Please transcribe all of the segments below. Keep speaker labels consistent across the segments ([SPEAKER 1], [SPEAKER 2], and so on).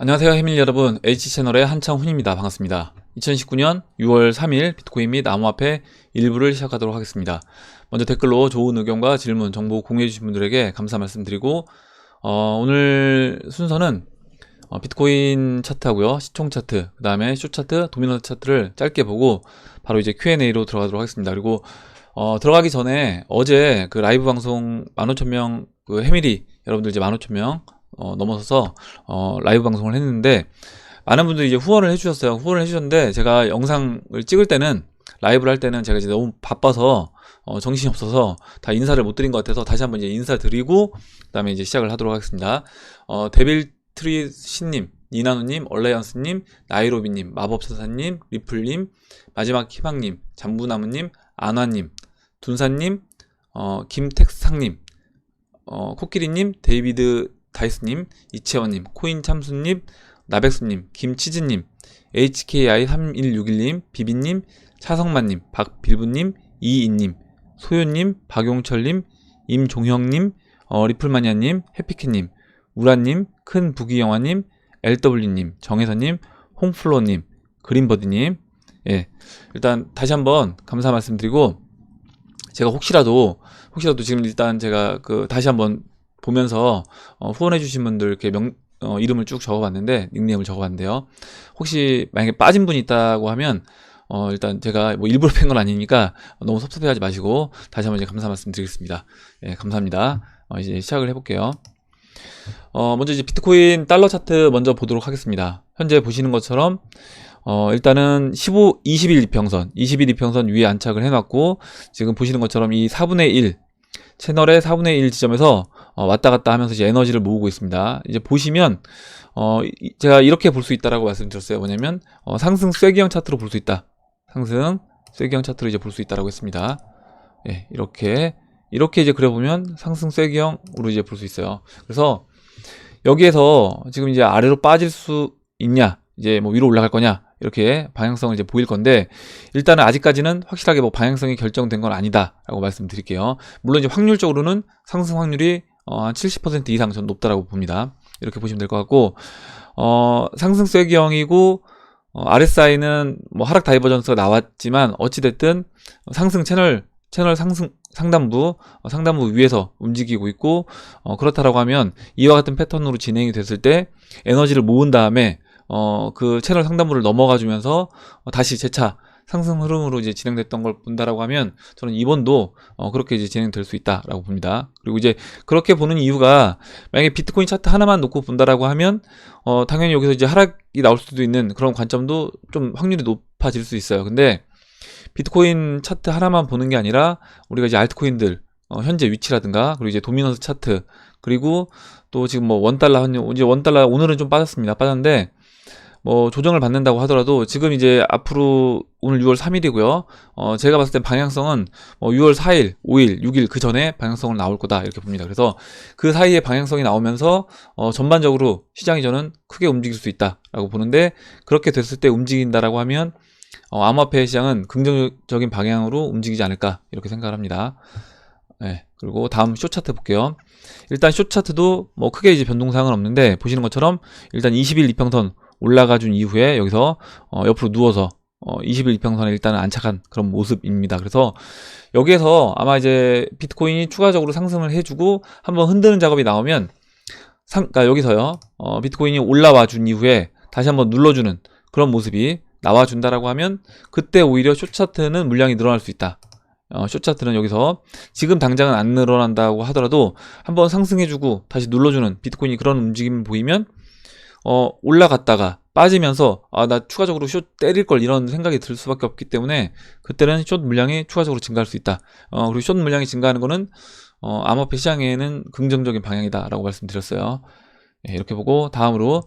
[SPEAKER 1] 안녕하세요 해밀 여러분, H채널의 한창훈입니다. 반갑습니다. 2019년 6월 3일 비트코인 및 암호화폐 일부를 시작하도록 하겠습니다. 먼저 댓글로 좋은 의견과 질문, 정보 공유해주신 분들에게 감사 말씀드리고 오늘 순서는 비트코인 차트 하고요, 시총 차트, 그 다음에 숏 차트, 도미넌트 차트를 짧게 보고 바로 이제 Q&A로 들어가도록 하겠습니다. 그리고 들어가기 전에 어제 그 라이브 방송 15,000명 그 해밀이 여러분들 이제 15,000명 넘어서서 라이브 방송을 했는데 많은 분들이 이제 후원을 해주셨어요. 후원을 해주셨는데 제가 영상을 찍을 때는, 라이브를 할 때는 제가 이제 너무 바빠서 정신이 없어서 다 인사를 못 드린 것 같아서 다시 한번 이제 인사드리고 그 다음에 이제 시작을 하도록 하겠습니다. 데빌트리 신님, 니나노님, 얼레언스님, 나이로비님, 마법사사님, 리플님, 마지막 희망님, 잠부나무님, 안화님, 둔사님, 김택상님, 코끼리님, 데이비드 다이스님, 이채원님, 코인참수님, 나백수님, 김치즈님, HKI3161님, 비비님, 차성만님, 박빌부님, 이인님, 소요님, 박용철님, 임종형님, 리플마니아님, 해피캣님, 우라님, 큰부기영화님, LW님, 정혜선님, 홍플로님, 그린버드님. 예, 일단 다시 한번 감사 말씀드리고, 제가 혹시라도 지금 일단 제가 다시 한번 보면서 후원해주신 분들 이렇게 이름을 쭉 적어봤는데, 닉네임을 적어봤는데요. 혹시 만약에 빠진 분이 있다고 하면 일단 제가 뭐 일부러 뺀 건 아니니까 너무 섭섭해하지 마시고 다시 한번 이제 감사 말씀드리겠습니다. 예, 감사합니다. 이제 시작을 해볼게요. 먼저 이제 비트코인 달러 차트 먼저 보도록 하겠습니다. 현재 보시는 것처럼 일단은 21 이평선 위에 안착을 해놨고, 지금 보시는 것처럼 이 4분의 1 채널의 4분의 1 지점에서 왔다 갔다 하면서 이제 에너지를 모으고 있습니다. 이제 보시면 제가 이렇게 볼 수 있다라고 말씀드렸어요. 뭐냐면 상승 쐐기형 차트로 볼 수 있다. 상승 쐐기형 차트로 이제 볼 수 있다라고 했습니다. 예, 이렇게 이제 그려보면 상승 쐐기형으로 이제 볼 수 있어요. 그래서 여기에서 지금 이제 아래로 빠질 수 있냐, 이제 뭐 위로 올라갈 거냐, 이렇게 방향성을 이제 보일 건데, 일단은 아직까지는 확실하게 뭐 방향성이 결정된 건 아니다라고 말씀드릴게요. 물론 이제 확률적으로는 상승 확률이 한 70% 이상 전 높다라고 봅니다. 이렇게 보시면 될 것 같고, 상승 쐐기형이고 RSI는 뭐 하락 다이버전스가 나왔지만 어찌됐든 상승 채널 상단부 위에서 움직이고 있고, 그렇다라고 하면 이와 같은 패턴으로 진행이 됐을 때 에너지를 모은 다음에 그 채널 상단부를 넘어가 주면서 다시 재차 상승 흐름으로 이제 진행됐던 걸 본다라고 하면, 저는 이번도 그렇게 이제 진행될 수 있다라고 봅니다. 그리고 이제 그렇게 보는 이유가, 만약에 비트코인 차트 하나만 놓고 본다라고 하면 당연히 여기서 이제 하락이 나올 수도 있는 그런 관점도 좀 확률이 높아질 수 있어요. 근데 비트코인 차트 하나만 보는 게 아니라 우리가 이제 알트코인들 현재 위치라든가, 그리고 이제 도미넌트 차트, 그리고 또 지금 뭐 원달러 이제 원달러 오늘은 좀 빠졌는데 뭐 조정을 받는다고 하더라도, 지금 이제 앞으로 오늘 6월 3일이고요. 제가 봤을 땐 방향성은 6월 4일, 5일, 6일 그 전에 방향성을 나올 거다, 이렇게 봅니다. 그래서 그 사이에 방향성이 나오면서 전반적으로 시장이 저는 크게 움직일 수 있다라고 보는데, 그렇게 됐을 때 움직인다라고 하면 암호화폐 시장은 긍정적인 방향으로 움직이지 않을까, 이렇게 생각을 합니다. 네, 그리고 다음 숏 차트 볼게요. 일단 숏 차트도 뭐 크게 이제 변동사항은 없는데, 보시는 것처럼 일단 21 이평선 올라가 준 이후에 여기서 옆으로 누워서 21 이평선에 일단은 안착한 그런 모습입니다. 그래서 여기에서 아마 이제 비트코인이 추가적으로 상승을 해주고 한번 흔드는 작업이 나오면, 그러니까 여기서요 비트코인이 올라와 준 이후에 다시 한번 눌러주는 그런 모습이 나와준다라고 하면, 그때 오히려 숏 차트는 물량이 늘어날 수 있다. 숏 차트는 여기서 지금 당장은 안 늘어난다고 하더라도 한번 상승해주고 다시 눌러주는 비트코인이 그런 움직임을 보이면 올라갔다가 빠지면서 나 추가적으로 숏 때릴 걸, 이런 생각이 들 수밖에 없기 때문에 그때는 숏 물량이 추가적으로 증가할 수 있다. 그리고 숏 물량이 증가하는 거는 암호화폐 시장에는 긍정적인 방향이다 라고 말씀드렸어요. 예, 이렇게 보고 다음으로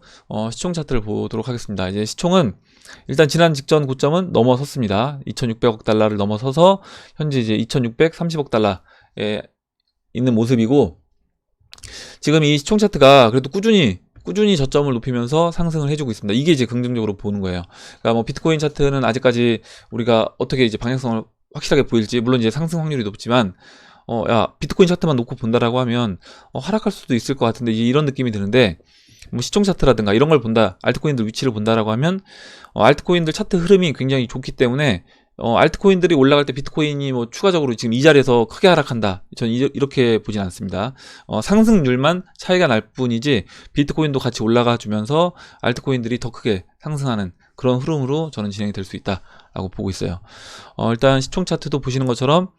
[SPEAKER 1] 시총 차트를 보도록 하겠습니다. 이제 시총은 일단 지난 직전 고점은 넘어섰습니다. 2600억 달러를 넘어서서 현재 이제 2630억 달러에 있는 모습이고, 지금 이 시총 차트가 그래도 꾸준히 저점을 높이면서 상승을 해주고 있습니다. 이게 이제 긍정적으로 보는 거예요. 그러니까 뭐 비트코인 차트는 아직까지 우리가 어떻게 이제 방향성을 확실하게 보일지, 물론 이제 상승 확률이 높지만 비트코인 차트만 놓고 본다라고 하면 하락할 수도 있을 것 같은데, 이런 느낌이 드는데, 뭐 시총 차트라든가 이런 걸 본다, 알트코인들 위치를 본다라고 하면 알트코인들 차트 흐름이 굉장히 좋기 때문에 알트코인들이 올라갈 때 비트코인이 뭐 추가적으로 지금 이 자리에서 크게 하락한다, 저는 이렇게 보진 않습니다. 상승률만 차이가 날 뿐이지 비트코인도 같이 올라가 주면서 알트코인들이 더 크게 상승하는 그런 흐름으로 저는 진행이 될 수 있다라고 보고 있어요. 일단 시총 차트도 보시는 것처럼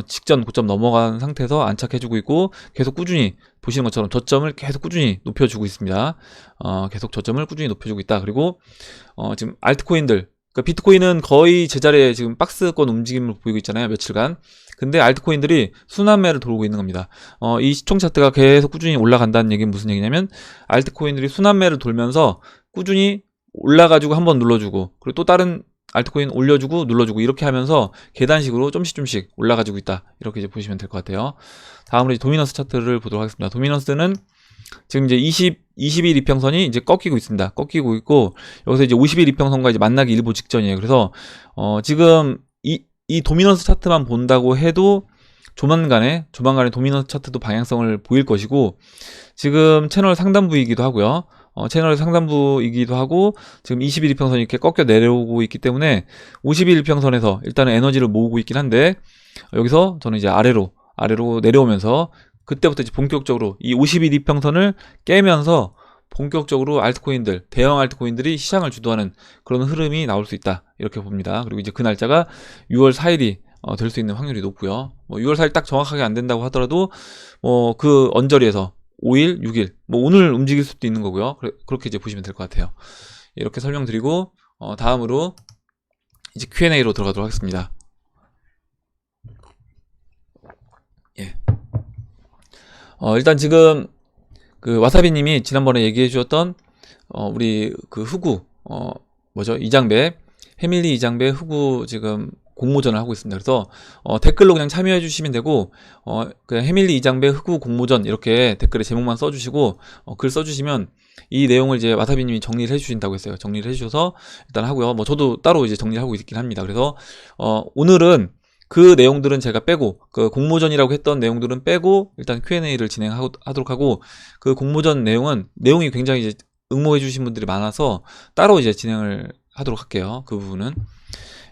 [SPEAKER 1] 직전 고점 넘어간 상태에서 안착해주고 있고, 계속 꾸준히 보시는 것처럼 저점을 계속 꾸준히 높여주고 있습니다. 계속 저점을 꾸준히 높여주고 있다. 그리고 지금 알트코인들, 그러니까 비트코인은 거의 제자리에 지금 박스권 움직임을 보이고 있잖아요, 며칠간. 근데 알트코인들이 순환매를 돌고 있는 겁니다. 이 시총 차트가 계속 꾸준히 올라간다는 얘기는 무슨 얘기냐면, 알트코인들이 순환매를 돌면서 꾸준히 올라가지고 한번 눌러주고, 그리고 또 다른 알트코인 올려주고 눌러주고 이렇게 하면서 계단식으로 좀씩 올라가지고 있다, 이렇게 이제 보시면 될 것 같아요. 다음으로 이제 도미넌스 차트를 보도록 하겠습니다. 도미넌스는 지금 이제 20일 이평선이 이제 꺾이고 있습니다. 꺾이고 있고, 여기서 이제 50일 이평선과 이제 만나기 일보 직전이에요. 그래서 지금 이 도미넌스 차트만 본다고 해도 조만간에 도미넌스 차트도 방향성을 보일 것이고, 지금 채널 상단부이기도 하고요. 채널 상단부이기도 하고, 지금 21 이평선이 이렇게 꺾여 내려오고 있기 때문에 51 이평선에서 일단은 에너지를 모으고 있긴 한데, 여기서 저는 이제 아래로 내려오면서 그때부터 이제 본격적으로 이 51 이평선을 깨면서 본격적으로 알트코인들, 대형 알트코인들이 시장을 주도하는 그런 흐름이 나올 수 있다, 이렇게 봅니다. 그리고 이제 그 날짜가 6월 4일이 될 수 있는 확률이 높고요. 6월 4일 딱 정확하게 안 된다고 하더라도 그 언저리에서 5일, 6일, 오늘 움직일 수도 있는 거고요. 그렇게 이제 보시면 될 것 같아요. 이렇게 설명드리고, 다음으로 이제 Q&A로 들어가도록 하겠습니다. 예. 일단 지금 그 와사비님이 지난번에 얘기해 주셨던 우리 그 흑우 이장배, 해밀리 이장배 흑우 지금 공모전을 하고 있습니다. 그래서 댓글로 그냥 참여해 주시면 되고, 그냥 해밀리 이장배 흑우 공모전 이렇게 댓글에 제목만 써주시고 글 써주시면 이 내용을 이제 와사비님이 정리를 해주신다고 했어요. 정리를 해주셔서 일단 하고요. 저도 따로 이제 정리를 하고 있긴 합니다. 그래서 오늘은 그 내용들은 제가 빼고, 그 공모전이라고 했던 내용들은 빼고 일단 Q&A를 진행하도록 하고, 그 공모전 내용이 굉장히 이제 응모해 주신 분들이 많아서 따로 이제 진행을 하도록 할게요. 그 부분은.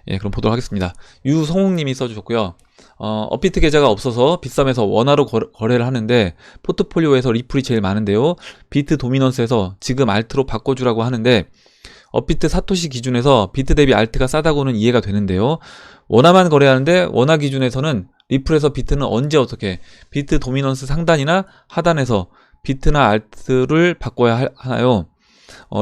[SPEAKER 1] 예, 그럼 보도록 하겠습니다. 유성욱님이 써주셨고요. 업비트 계좌가 없어서 빗썸에서 원화로 거래를 하는데 포트폴리오에서 리플이 제일 많은데요. 비트 도미넌스에서 지금 알트로 바꿔주라고 하는데 업비트 사토시 기준에서 비트 대비 알트가 싸다고는 이해가 되는데요. 원화만 거래하는데 원화 기준에서는 리플에서 비트는 언제 어떻게 비트 도미넌스 상단이나 하단에서 비트나 알트를 바꿔야 하나요?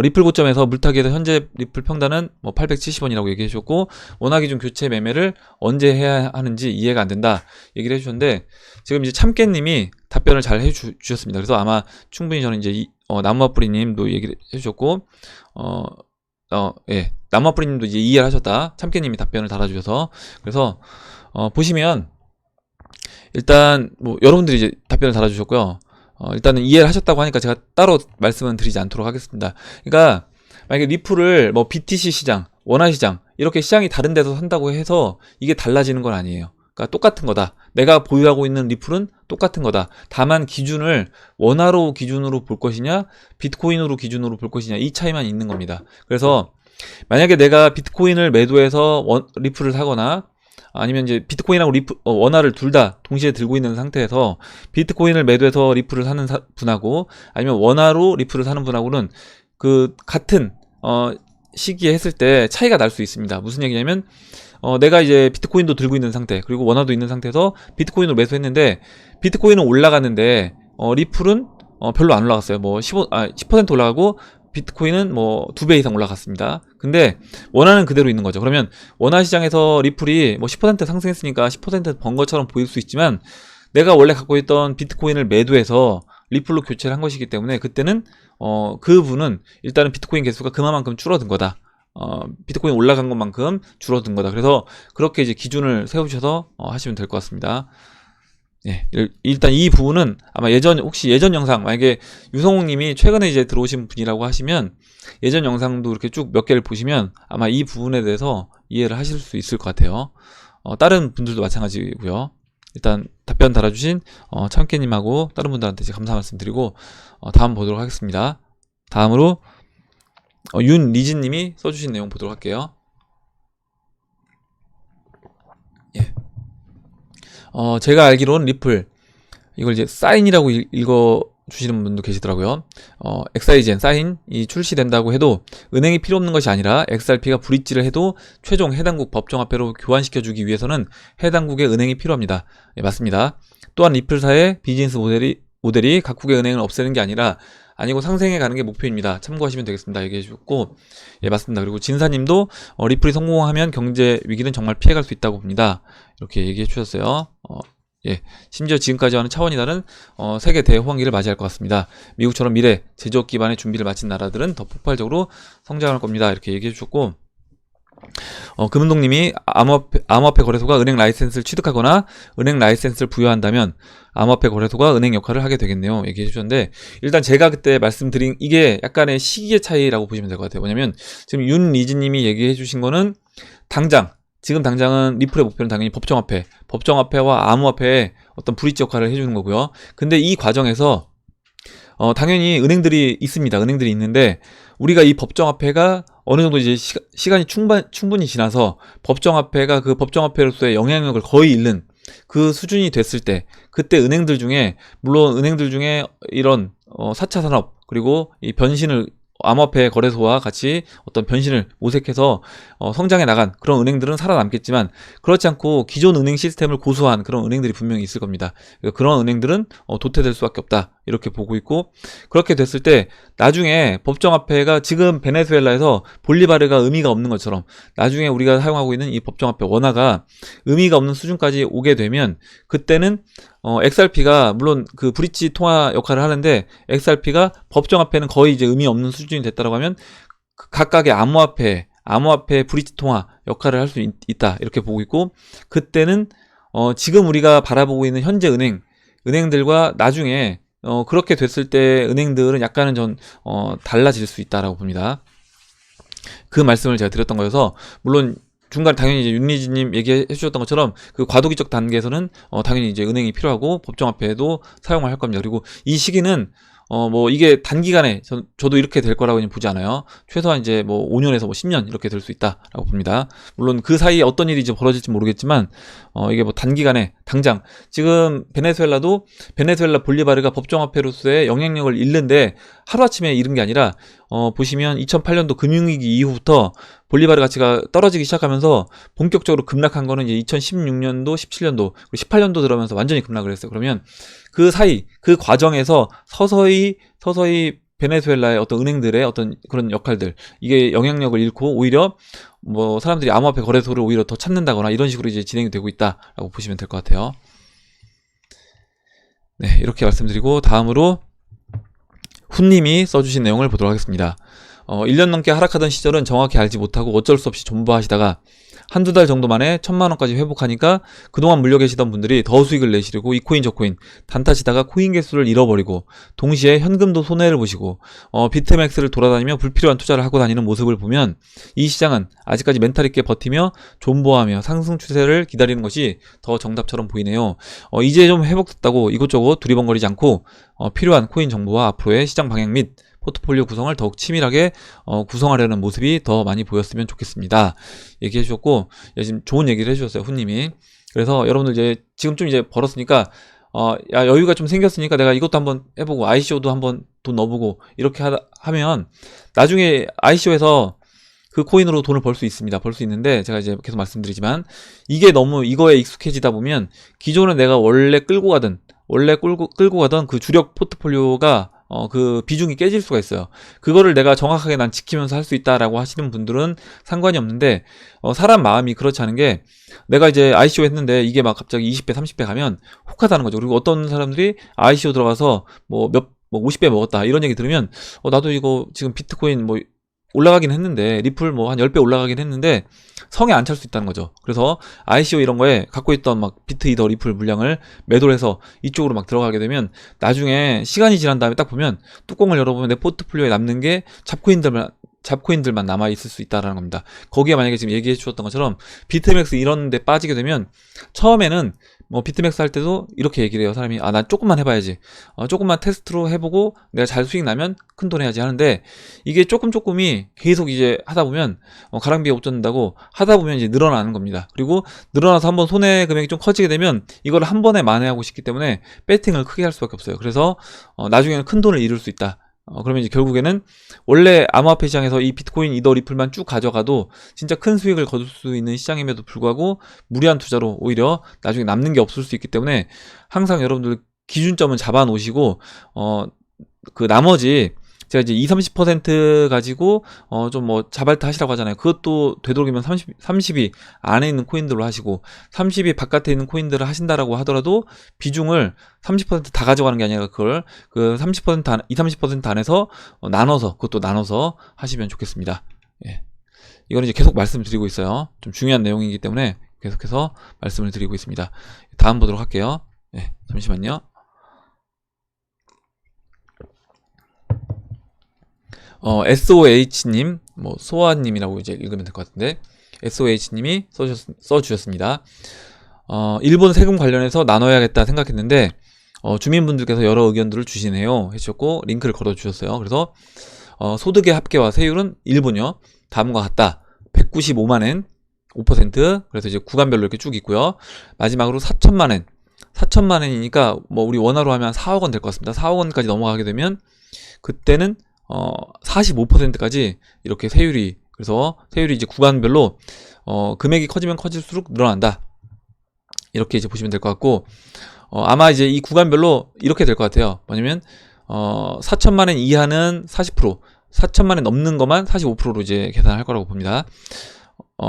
[SPEAKER 1] 리플 고점에서 물타기에서 현재 리플 평단은 870원이라고 얘기해 주셨고, 원화 기준 교체 매매를 언제 해야 하는지 이해가 안 된다 얘기를 해주셨는데, 지금 이제 참깨님이 답변을 잘 해주셨습니다. 그래서 아마 충분히 저는 이제 나무아뿌리님도 얘기를 해주셨고, 예, 나무아뿌리님도 이제 이해를 하셨다, 참깨님이 답변을 달아주셔서. 그래서 보시면 일단 여러분들이 이제 답변을 달아주셨고요. 일단은 이해를 하셨다고 하니까 제가 따로 말씀은 드리지 않도록 하겠습니다. 그러니까 만약에 리플을 BTC 시장, 원화 시장 이렇게 시장이 다른 데서 산다고 해서 이게 달라지는 건 아니에요. 그러니까 똑같은 거다. 내가 보유하고 있는 리플은 똑같은 거다. 다만 기준을 원화로 기준으로 볼 것이냐, 비트코인으로 기준으로 볼 것이냐, 이 차이만 있는 겁니다. 그래서 만약에 내가 비트코인을 매도해서 리플을 사거나, 아니면 이제 비트코인하고 원화를 둘 다 동시에 들고 있는 상태에서 비트코인을 매도해서 리플을 사는 분하고, 아니면 원화로 리플을 사는 분하고는 그 같은 시기에 했을 때 차이가 날 수 있습니다. 무슨 얘기냐면 내가 이제 비트코인도 들고 있는 상태, 그리고 원화도 있는 상태에서 비트코인을 매수했는데 비트코인은 올라갔는데 리플은 별로 안 올라갔어요. 10% 올라가고 비트코인은 2배 이상 올라갔습니다. 근데 원화는 그대로 있는 거죠. 그러면 원화 시장에서 리플이 10% 상승했으니까 10% 번 것처럼 보일 수 있지만, 내가 원래 갖고 있던 비트코인을 매도해서 리플로 교체를 한 것이기 때문에 그때는 그분은 일단은 비트코인 개수가 그만큼 줄어든 거다. 비트코인 올라간 것만큼 줄어든 거다. 그래서 그렇게 이제 기준을 세우셔서 하시면 될 것 같습니다. 예, 일단 이 부분은 아마 혹시 예전 영상, 만약에 유성욱님이 최근에 이제 들어오신 분이라고 하시면 예전 영상도 이렇게 쭉 몇 개를 보시면 아마 이 부분에 대해서 이해를 하실 수 있을 것 같아요. 다른 분들도 마찬가지고요. 일단 답변 달아주신 참깨님하고 다른 분들한테 이제 감사 말씀드리고 다음 보도록 하겠습니다. 다음으로 윤리진님이 써주신 내용 보도록 할게요. 예. 제가 알기로는 리플 이걸 이제 사인이라고 읽어주시는 분도 계시더라고요. XIGN 사인이 출시된다고 해도 은행이 필요 없는 것이 아니라 XRP가 브릿지를 해도 최종 해당국 법정화폐로 교환시켜주기 위해서는 해당국의 은행이 필요합니다. 예, 맞습니다. 또한 리플사의 비즈니스 모델이 각국의 은행을 없애는 게 아니고 상생해 가는 게 목표입니다. 참고하시면 되겠습니다. 얘기해 주셨고, 예, 맞습니다. 그리고 진사님도 리플이 성공하면 경제 위기는 정말 피해갈 수 있다고 봅니다. 이렇게 얘기해 주셨어요. 예, 심지어 지금까지와는 차원이 다른 세계 대호황기를 맞이할 것 같습니다. 미국처럼 미래 제조업 기반의 준비를 마친 나라들은 더 폭발적으로 성장할 겁니다. 이렇게 얘기해 주셨고, 금은동님이 암호화폐 거래소가 은행 라이센스를 취득하거나 은행 라이센스를 부여한다면 암호화폐 거래소가 은행 역할을 하게 되겠네요. 얘기해 주셨는데, 일단 제가 그때 말씀드린 이게 약간의 시기의 차이라고 보시면 될 것 같아요. 뭐냐면 지금 윤리즈님이 얘기해 주신 거는 지금 당장은 리플의 목표는 당연히 법정화폐와 암호화폐의 어떤 브릿지 역할을 해주는 거고요. 근데 이 과정에서 당연히 은행들이 있습니다. 은행들이 있는데 우리가 이 법정화폐가 어느 정도 이제 시간이 충분히 지나서 법정화폐가 그 법정화폐로서의 영향력을 거의 잃는 그 수준이 됐을 때, 그때 은행들 중에 물론 은행들 중에 이런 4차 산업 그리고 이 변신을 암호화폐 거래소와 같이 어떤 변신을 모색해서 성장해 나간 그런 은행들은 살아남겠지만, 그렇지 않고 기존 은행 시스템을 고수한 그런 은행들이 분명히 있을 겁니다. 그런 은행들은 도태될 수밖에 없다, 이렇게 보고 있고, 그렇게 됐을 때 나중에 법정화폐가 지금 베네수엘라에서 볼리바르가 의미가 없는 것처럼 나중에 우리가 사용하고 있는 이 법정화폐 원화가 의미가 없는 수준까지 오게 되면, 그때는 XRP가 물론 그 브릿지 통화 역할을 하는데 XRP가 법정화폐는 거의 이제 의미 없는 수준이 됐다라고 하면 각각의 암호화폐 브릿지 통화 역할을 할 수 있다, 이렇게 보고 있고, 그때는 지금 우리가 바라보고 있는 현재 은행들과 나중에 그렇게 됐을 때 은행들은 약간은 달라질 수 있다라고 봅니다. 그 말씀을 제가 드렸던 거여서, 물론 중간 당연히 이제 윤리지님 얘기해 주셨던 것처럼 그 과도기적 단계에서는 당연히 이제 은행이 필요하고 법정화폐도 사용을 할 겁니다. 그리고 이 시기는 뭐 이게 단기간에 저도 이렇게 될 거라고는 보지 않아요. 최소한 이제 뭐 5년에서 뭐 10년 이렇게 될 수 있다라고 봅니다. 물론 그 사이에 어떤 일이 이제 벌어질지 모르겠지만 이게 뭐 단기간에 당장 지금 베네수엘라 볼리바르가 법정화폐로서의 영향력을 잃는데 하루아침에 잃은 게 아니라 보시면 2008년도 금융위기 이후부터 볼리바르 가치가 떨어지기 시작하면서 본격적으로 급락한 거는 이제 2016년도, 17년도, 그리고 18년도 들어오면서 완전히 급락을 했어요. 그러면 그 사이, 그 과정에서 서서히 베네수엘라의 어떤 은행들의 어떤 그런 역할들, 이게 영향력을 잃고 오히려 뭐 사람들이 암호화폐 거래소를 오히려 더 찾는다거나 이런 식으로 이제 진행이 되고 있다라고 보시면 될 것 같아요. 네, 이렇게 말씀드리고 다음으로 훈님이 써주신 내용을 보도록 하겠습니다. 1년 넘게 하락하던 시절은 정확히 알지 못하고 어쩔 수 없이 존버하시다가 한두 달 정도 만에 1000만원까지 회복하니까 그동안 물려 계시던 분들이 더 수익을 내시려고 이 코인 저 코인 단타시다가 코인 개수를 잃어버리고 동시에 현금도 손해를 보시고 비트맥스를 돌아다니며 불필요한 투자를 하고 다니는 모습을 보면 이 시장은 아직까지 멘탈 있게 버티며 존버하며 상승 추세를 기다리는 것이 더 정답처럼 보이네요. 이제 좀 회복됐다고 이곳저곳 두리번거리지 않고 필요한 코인 정보와 앞으로의 시장 방향 및 포트폴리오 구성을 더욱 치밀하게 구성하려는 모습이 더 많이 보였으면 좋겠습니다. 얘기해 주셨고, 지금 좋은 얘기를 해주셨어요, 훈님이. 그래서 여러분들 이제 지금 좀 이제 벌었으니까 야, 여유가 좀 생겼으니까 내가 이것도 한번 해보고 ICO도 한번 돈 넣어보고 이렇게 하면 나중에 ICO에서 그 코인으로 돈을 벌 수 있습니다. 벌 수 있는데 제가 이제 계속 말씀드리지만 이게 너무 이거에 익숙해지다 보면 기존에 내가 원래 끌고 가던 그 주력 포트폴리오가 그 비중이 깨질 수가 있어요. 그거를 내가 정확하게 난 지키면서 할 수 있다라고 하시는 분들은 상관이 없는데, 사람 마음이 그렇지 않은 게, 내가 이제 ICO 했는데 이게 막 갑자기 20배, 30배 가면 혹하다는 거죠. 그리고 어떤 사람들이 ICO 들어가서 뭐 50배 먹었다 이런 얘기 들으면 나도 이거 지금 비트코인 뭐 올라가긴 했는데, 리플 뭐 한 10배 올라가긴 했는데 성에 안 찰 수 있다는 거죠. 그래서 ICO 이런 거에 갖고 있던 막 비트, 이더, 리플 물량을 매도를 해서 이쪽으로 막 들어가게 되면 나중에 시간이 지난 다음에 딱 보면 뚜껑을 열어보면 내 포트폴리오에 남는 게 잡코인들만 남아있을 수 있다는 겁니다. 거기에 만약에 지금 얘기해 주셨던 것처럼 비트맥스 이런 데 빠지게 되면 처음에는 비트맥스 할 때도 이렇게 얘기를 해요. 사람이 난 조금만 해봐야지, 조금만 테스트로 해보고 내가 잘 수익 나면 큰돈 해야지 하는데, 이게 조금이 계속 이제 하다 보면 가랑비에 옷 젖는다고 하다 보면 이제 늘어나는 겁니다. 그리고 늘어나서 한번 손해 금액이 좀 커지게 되면 이거를 한 번에 만회하고 싶기 때문에 배팅을 크게 할 수밖에 없어요. 그래서 나중에는 큰 돈을 잃을 수 있다. 그러면 이제 결국에는 원래 암호화폐 시장에서 이 비트코인, 이더, 리플만 쭉 가져가도 진짜 큰 수익을 거둘 수 있는 시장임에도 불구하고 무리한 투자로 오히려 나중에 남는 게 없을 수 있기 때문에 항상 여러분들 기준점은 잡아 놓으시고, 그 나머지 제가 이제 20-30% 가지고 좀 뭐 자발트 하시라고 하잖아요. 그것도 되도록이면 30이 안에 있는 코인들로 하시고, 30이 바깥에 있는 코인들을 하신다라고 하더라도 비중을 30% 다 가져가는 게 아니라 그걸 그 30% 20-30% 안에서 나눠서, 그것도 나눠서 하시면 좋겠습니다. 예. 이거는 이제 계속 말씀을 드리고 있어요. 좀 중요한 내용이기 때문에 계속해서 말씀을 드리고 있습니다. 다음 보도록 할게요. 예, 잠시만요. SOH님, 소아님이라고 이제 읽으면 될 것 같은데, SOH님이 써주셨습니다. 일본 세금 관련해서 나눠야겠다 생각했는데, 주민분들께서 여러 의견들을 주시네요. 해주셨고, 링크를 걸어주셨어요. 그래서, 소득의 합계와 세율은 일본요. 다음과 같다. 195만엔, 5%. 그래서 이제 구간별로 이렇게 쭉 있고요. 마지막으로 4천만엔. 4천만엔이니까, 우리 원화로 하면 4억 원 될 것 같습니다. 4억 원까지 넘어가게 되면, 그때는 45%까지 이렇게 세율이, 그래서 세율이 이제 구간별로 금액이 커지면 커질수록 늘어난다. 이렇게 이제 보시면 될 것 같고, 아마 이제 이 구간별로 이렇게 될 것 같아요. 뭐냐면 4천만엔 이하는 40%, 4천만엔 넘는 것만 45%로 이제 계산할 거라고 봅니다.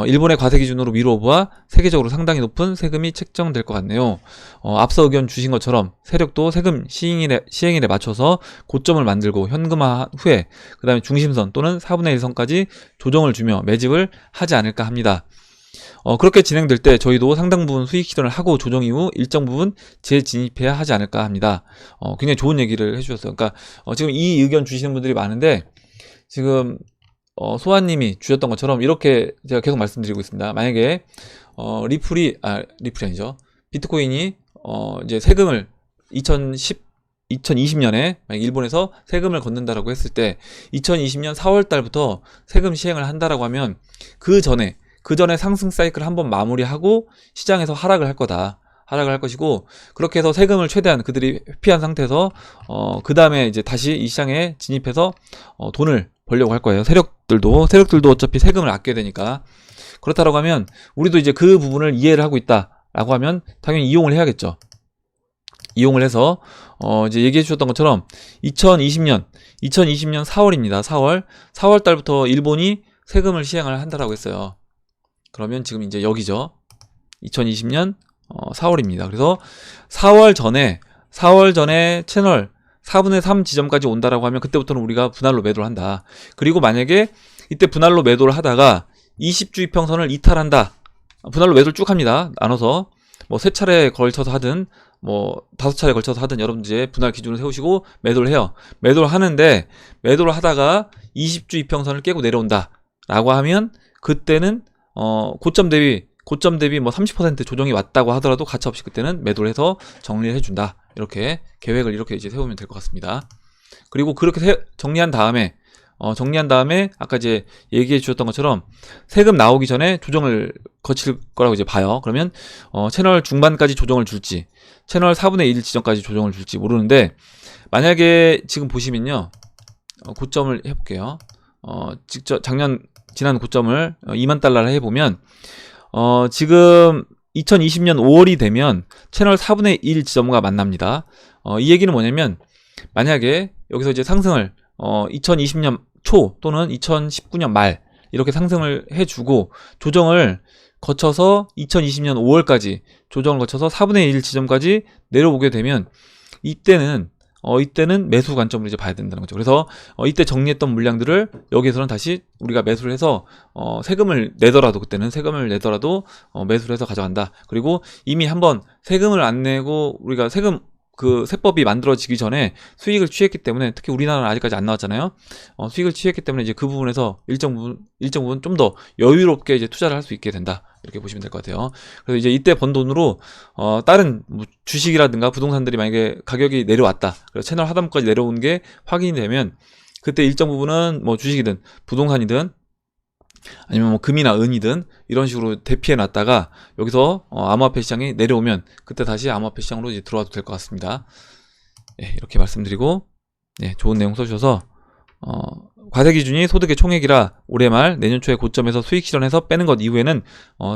[SPEAKER 1] 일본의 과세 기준으로 미루어보아 세계적으로 상당히 높은 세금이 책정될 것 같네요. 앞서 의견 주신 것처럼 세력도 세금 시행일에 맞춰서 고점을 만들고 현금화 후에 그 다음에 중심선 또는 4분의 1선까지 조정을 주며 매집을 하지 않을까 합니다. 그렇게 진행될 때 저희도 상당 부분 수익 실현을 하고 조정 이후 일정 부분 재진입해야 하지 않을까 합니다. 굉장히 좋은 얘기를 해주셨어요. 그러니까 지금 이 의견 주시는 분들이 많은데, 지금 소아님이 주셨던 것처럼 이렇게 제가 계속 말씀드리고 있습니다. 만약에 리플이 아니죠. 비트코인이 이제 세금을 2020년에 만약 일본에서 세금을 걷는다라고 했을 때 2020년 4월 달부터 세금 시행을 한다라고 하면 그 전에 상승 사이클을 한번 마무리하고 시장에서 하락을 할 거다. 하락을 할 것이고, 그렇게 해서 세금을 최대한 그들이 회피한 상태에서 그 다음에 이제 다시 이 시장에 진입해서 돈을 벌려고 할 거예요. 세력들도 어차피 세금을 아껴야 되니까. 그렇다라고 하면 우리도 이제 그 부분을 이해를 하고 있다라고 하면 당연히 이용을 해야겠죠. 이용을 해서 이제 얘기해 주셨던 것처럼 2020년 4월입니다. 4월 달부터 일본이 세금을 시행을 한다라고 했어요. 그러면 지금 이제 여기죠. 2020년 4월입니다. 그래서 4월 전에 채널 4분의 3 지점까지 온다라고 하면 그때부터는 우리가 분할로 매도를 한다. 그리고 만약에 이때 분할로 매도를 하다가 20주 이평선을 이탈한다. 분할로 매도를 쭉 합니다. 나눠서 3차례에 걸쳐서 하든 5차례에 걸쳐서 하든 여러분들 이제 분할 기준을 세우시고 매도를 해요. 매도를 하는데, 매도를 하다가 20주 이평선을 깨고 내려온다 라고 하면 그때는 고점 대비 30% 조정이 왔다고 하더라도 가차없이 그때는 매도를 해서 정리를 해준다. 이렇게 계획을 이렇게 이제 세우면 될 것 같습니다. 그리고 그렇게 정리한 다음에 아까 이제 얘기해 주셨던 것처럼 세금 나오기 전에 조정을 거칠 거라고 이제 봐요. 그러면 채널 중반까지 조정을 줄지, 채널 4분의 1 지점까지 조정을 줄지 모르는데, 만약에 지금 보시면요, 고점을 해볼게요. 직접 지난 고점을 2만 달러를 해보면 지금 2020년 5월이 되면 채널 4분의 1 지점과 만납니다. 이 얘기는 뭐냐면, 만약에 여기서 이제 상승을 2020년 초 또는 2019년 말 이렇게 상승을 해주고 조정을 거쳐서 2020년 5월까지 조정을 거쳐서 4분의 1 지점까지 내려오게 되면 이때는 매수 관점으로 이제 봐야 된다는 거죠. 그래서 이때 정리했던 물량들을 여기에서는 다시 우리가 매수를 해서 세금을 내더라도 매수를 해서 가져간다. 그리고 이미 한번 세금을 안 내고 우리가 세금 그 세법이 만들어지기 전에 수익을 취했기 때문에, 특히 우리나라는 아직까지 안 나왔잖아요. 수익을 취했기 때문에 이제 그 부분에서 일정 부분 좀 더 여유롭게 이제 투자를 할 수 있게 된다. 이렇게 보시면 될 것 같아요. 그래서 이제 이때 번 돈으로 다른 뭐 주식이라든가 부동산들이 만약에 가격이 내려왔다. 그래서 채널 하단부까지 내려온 게 확인이 되면 그때 일정 부분은 뭐 주식이든 부동산이든 아니면 뭐 금이나 은이든 이런 식으로 대피해 놨다가 여기서 암호화폐 시장이 내려오면 그때 다시 암호화폐 시장으로 이제 들어와도 될 것 같습니다. 예, 이렇게 말씀드리고, 예, 좋은 내용 써주셔서 과세 기준이 소득의 총액이라 올해 말 내년 초에 고점에서 수익 실현해서 빼는 것 이후에는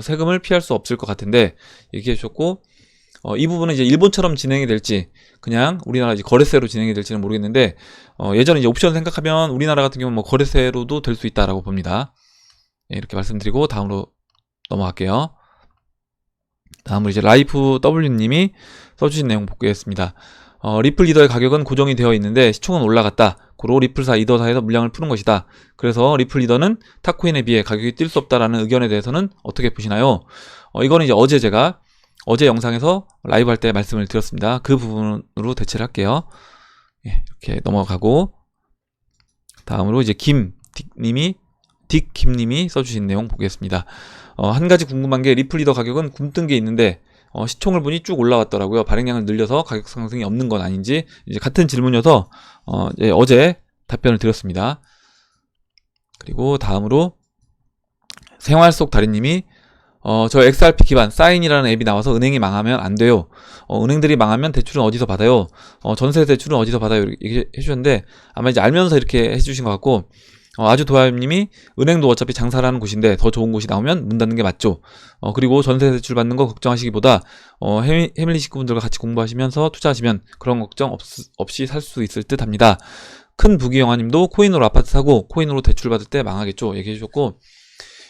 [SPEAKER 1] 세금을 피할 수 없을 것 같은데 얘기해 주셨고, 이 부분은 이제 일본처럼 진행이 될지 그냥 우리나라 이제 거래세로 진행이 될지는 모르겠는데 예전에 이제 옵션 생각하면 우리나라 같은 경우는 뭐 거래세로도 될 수 있다라고 봅니다. 예, 이렇게 말씀드리고 다음으로 넘어갈게요. 다음으로 이제 라이프 W님이 써주신 내용 복귀했습니다. 리플 이더의 가격은 고정이 되어 있는데 시총은 올라갔다. 고로 리플사 이더사에서 물량을 푸는 것이다. 그래서 리플 이더는 탁코인에 비해 가격이 뛸 수 없다라는 의견에 대해서는 어떻게 보시나요? 이거는 이제 어제 제가 어제 영상에서 라이브 할 때 말씀을 드렸습니다. 그 부분으로 대체를 할게요. 예, 이렇게 넘어가고 다음으로 이제 딕김님이 써주신 내용 보겠습니다. 한 가지 궁금한 게 리플 이더 가격은 굼뜬 게 있는데 시총을 보니 쭉 올라왔더라고요. 발행량을 늘려서 가격 상승이 없는 건 아닌지 이제 같은 질문이어서 어제 답변을 드렸습니다. 그리고 다음으로 생활 속 달인님이 저 XRP 기반 사인이라는 앱이 나와서 은행이 망하면 안 돼요. 은행들이 망하면 대출은 어디서 받아요? 전세 대출은 어디서 받아요? 이렇게 해주셨는데 아마 이제 알면서 이렇게 해주신 것 같고 아주 도하님이 은행도 어차피 장사를 하는 곳인데 더 좋은 곳이 나오면 문 닫는 게 맞죠. 그리고 전세 대출 받는 거 걱정하시기보다 패밀리 식구분들과 같이 공부하시면서 투자하시면 그런 걱정 없이 살 수 있을 듯 합니다. 큰 부기영화님도 코인으로 아파트 사고 코인으로 대출 받을 때 망하겠죠. 얘기해 주셨고,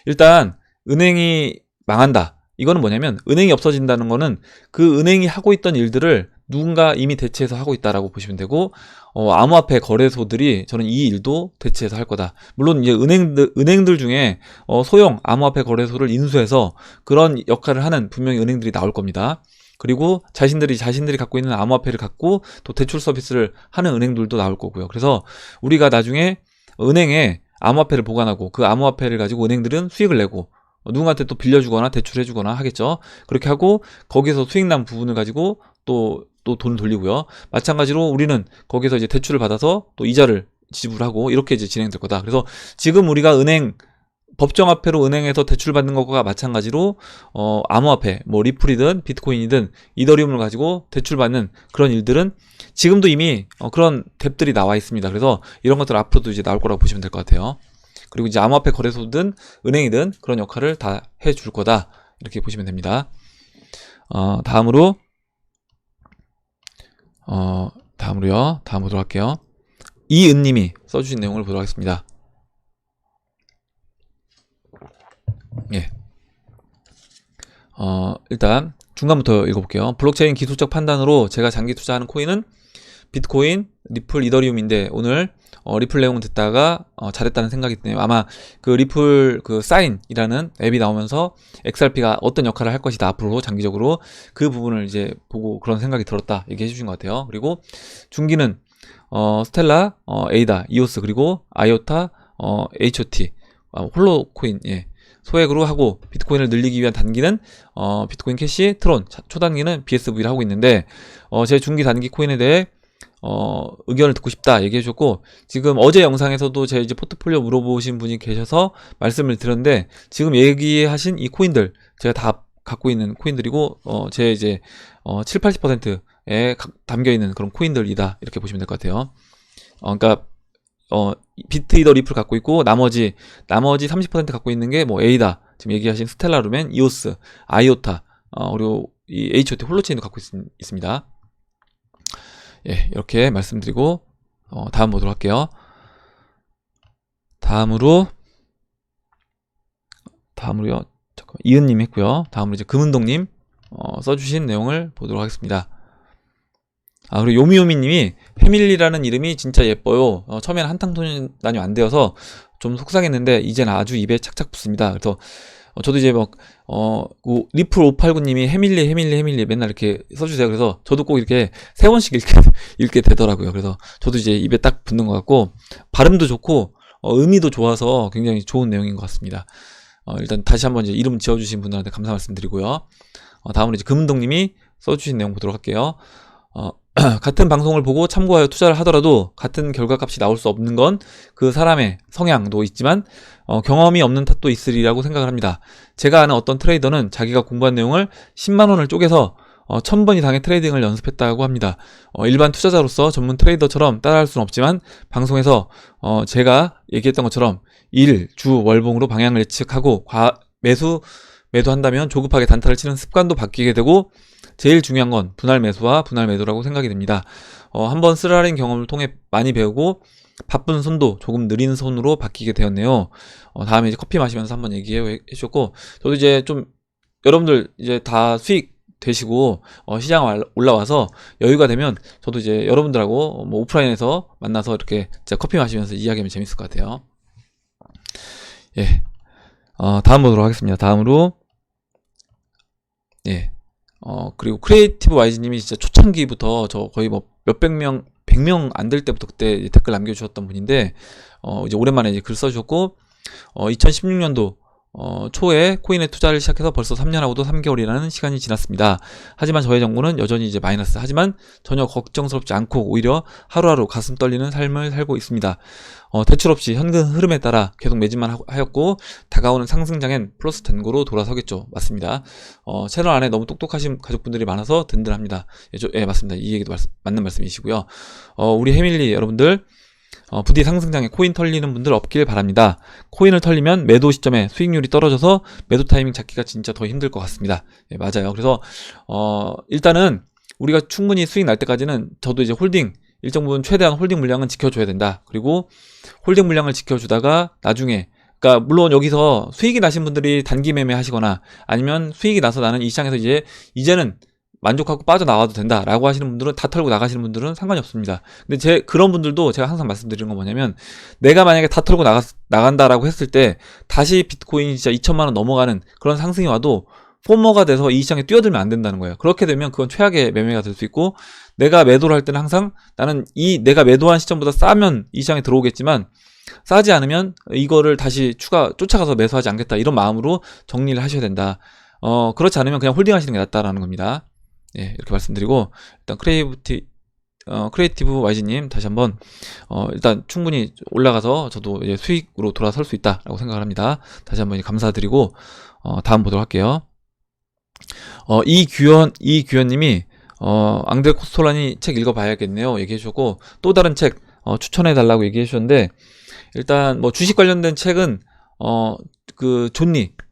[SPEAKER 1] 일단 은행이 망한다. 이거는 뭐냐면 은행이 없어진다는 거는 그 은행이 하고 있던 일들을 누군가 이미 대체해서 하고 있다라고 보시면 되고, 암호화폐 거래소들이 저는 이 일도 대체해서 할 거다. 물론 이제 은행들 중에 소형 암호화폐 거래소를 인수해서 그런 역할을 하는 분명히 은행들이 나올 겁니다. 그리고 자신들이 갖고 있는 암호화폐를 갖고 또 대출 서비스를 하는 은행들도 나올 거고요. 그래서 우리가 나중에 은행에 암호화폐를 보관하고 그 암호화폐를 가지고 은행들은 수익을 내고 누군가한테 또 빌려주거나 대출해주거나 하겠죠. 그렇게 하고 거기서 수익 난 부분을 가지고 또 돈을 돌리고요. 마찬가지로 우리는 거기서 이제 대출을 받아서 또 이자를 지불하고 이렇게 이제 진행될 거다. 그래서 지금 우리가 법정화폐로 은행에서 대출 받는 것과 마찬가지로 암호화폐, 뭐 리플이든 비트코인이든 이더리움을 가지고 대출 받는 그런 일들은 지금도 이미 그런 탭들이 나와 있습니다. 그래서 이런 것들 앞으로도 이제 나올 거라고 보시면 될 것 같아요. 그리고 이제 암호화폐 거래소든 은행이든 그런 역할을 다 해줄 거다. 이렇게 보시면 됩니다. 다음으로 보도록 할게요. 이은님이 써주신 내용을 보도록 하겠습니다. 예. 일단 중간부터 읽어볼게요. 블록체인 기술적 판단으로 제가 장기 투자하는 코인은 비트코인, 리플, 이더리움인데 오늘 리플 내용을 듣다가 잘했다는 생각이 드네요. 아마 그 리플 그 사인이라는 앱이 나오면서 XRP가 어떤 역할을 할 것이다 앞으로 장기적으로 그 부분을 이제 보고 그런 생각이 들었다 얘기해 주신 것 같아요. 그리고 중기는 스텔라, 에이다, 이오스 그리고 아이오타, HOT, 홀로코인 소액으로 하고 비트코인을 늘리기 위한 단기는 비트코인 캐시, 트론, 초단기는 BSV를 하고 있는데 제 중기 단기 코인에 대해 의견을 듣고 싶다 얘기해 주셨고, 지금 어제 영상에서도 제 이제 포트폴리오 물어보신 분이 계셔서 말씀을 드렸는데 지금 얘기하신 이 코인들 제가 다 갖고 있는 코인들이고 제 이제 7, 80%에 담겨 있는 그런 코인들이다 이렇게 보시면 될 것 같아요. 그러니까 비트 이더 리플 갖고 있고 나머지 30% 갖고 있는 게 뭐 에이다, 지금 얘기하신 스텔라 루멘, 이오스, 아이오타, 그리고 이 HOT 홀로체인도 갖고 있습니다. 예, 이렇게 말씀드리고 다음 보도록 할게요. 다음으로요. 잠깐만, 이은님 했고요. 다음으로 이제 금은동님 써주신 내용을 보도록 하겠습니다. 그리고 요미요미님이 패밀리라는 이름이 진짜 예뻐요. 처음에는 한탕소년단이 안 되어서 좀 속상했는데 이제는 아주 입에 착착 붙습니다. 그래서 저도 이제 리플 589님이 해밀리 맨날 이렇게 써주세요. 그래서 저도 꼭 이렇게 3번씩 읽게 되더라고요. 그래서 저도 이제 입에 딱 붙는 것 같고, 발음도 좋고, 의미도 좋아서 굉장히 좋은 내용인 것 같습니다. 일단 다시 한번 이제 이름 지어주신 분들한테 감사 말씀드리고요. 다음으로 이제 금동님이 써주신 내용 보도록 할게요. 같은 방송을 보고 참고하여 투자를 하더라도 같은 결과값이 나올 수 없는 건 그 사람의 성향도 있지만 경험이 없는 탓도 있으리라고 생각을 합니다. 제가 아는 어떤 트레이더는 자기가 공부한 내용을 10만원을 쪼개서 1000번 이상의 트레이딩을 연습했다고 합니다. 일반 투자자로서 전문 트레이더처럼 따라할 수는 없지만 방송에서 제가 얘기했던 것처럼 일, 주, 월봉으로 방향을 예측하고 매도한다면 조급하게 단타를 치는 습관도 바뀌게 되고, 제일 중요한 건 분할 매수와 분할 매도라고 생각이 듭니다. 한번 쓰라린 경험을 통해 많이 배우고 바쁜 손도 조금 느린 손으로 바뀌게 되었네요. 다음에 이제 커피 마시면서 한번 얘기해 주셨고, 저도 이제 좀 여러분들 이제 다 수익 되시고 시장 올라와서 여유가 되면 저도 이제 여러분들하고 뭐 오프라인에서 만나서 이렇게 진짜 커피 마시면서 이야기하면 재밌을 것 같아요. 예. 다음 보도록 하겠습니다. 다음으로, 예. 그리고 크리에이티브 YG님이 진짜 초창기부터 저 거의 뭐 몇백 명, 100명 안 될 때부터 그때 댓글 남겨주셨던 분인데, 이제 오랜만에 이제 글 써주셨고, 2016년도 초에 코인에 투자를 시작해서 벌써 3년하고도 3개월이라는 시간이 지났습니다. 하지만 저의 정보는 여전히 이제 마이너스. 하지만 전혀 걱정스럽지 않고 오히려 하루하루 가슴 떨리는 삶을 살고 있습니다. 대출 없이 현금 흐름에 따라 계속 매집만 하였고, 다가오는 상승장엔 플러스 된5로 돌아서겠죠. 맞습니다. 채널 안에 너무 똑똑하신 가족분들이 많아서 든든합니다. 예, 맞습니다. 이 얘기도 맞는 말씀이시고요. 우리 해밀리 여러분들, 부디 상승장에 코인 털리는 분들 없길 바랍니다. 코인을 털리면 매도 시점에 수익률이 떨어져서 매도 타이밍 잡기가 진짜 더 힘들 것 같습니다. 예, 맞아요. 그래서 일단은 우리가 충분히 수익 날 때까지는 저도 이제 일정 부분 최대한 홀딩 물량은 지켜줘야 된다. 그리고 홀딩 물량을 지켜주다가 나중에, 그러니까 물론 여기서 수익이 나신 분들이 단기 매매 하시거나 아니면 수익이 나서 나는 이 시장에서 이제는 만족하고 빠져나와도 된다라고 하시는 분들은, 다 털고 나가시는 분들은 상관이 없습니다. 근데 그런 분들도 제가 항상 말씀드리는 건 뭐냐면, 내가 만약에 다 털고 나간다라고 했을 때 다시 비트코인이 진짜 2천만원 넘어가는 그런 상승이 와도 포머가 돼서 이 시장에 뛰어들면 안 된다는 거예요. 그렇게 되면 그건 최악의 매매가 될 수 있고, 내가 매도를 할 때는 항상 나는 내가 매도한 시점보다 싸면 이 시장에 들어오겠지만 싸지 않으면 이거를 다시 쫓아가서 매수하지 않겠다, 이런 마음으로 정리를 하셔야 된다. 그렇지 않으면 그냥 홀딩 하시는 게 낫다라는 겁니다. 예, 이렇게 말씀드리고, 일단 크리에이티브 YG님 다시 한번 일단 충분히 올라가서 저도 이제 수익으로 돌아설 수 있다라고 생각을 합니다. 다시 한번 감사드리고 다음 보도록 할게요. 이규현님이 앙드레 코스톨라니 책 읽어봐야겠네요 얘기해 주셨고, 또 다른 책 추천해 달라고 얘기해 주셨는데, 일단 뭐 주식 관련된 책은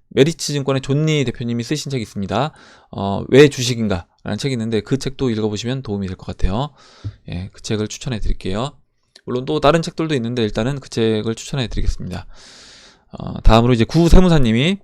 [SPEAKER 1] 메리츠 증권의 존니 대표님이 쓰신 책이 있습니다. 왜 주식인가 라는 책이 있는데, 그 책도 읽어보시면 도움이 될 것 같아요. 예, 그 책을 추천해 드릴게요. 물론 또 다른 책들도 있는데 일단은 그 책을 추천해 드리겠습니다. 다음으로 이제 구세무사님이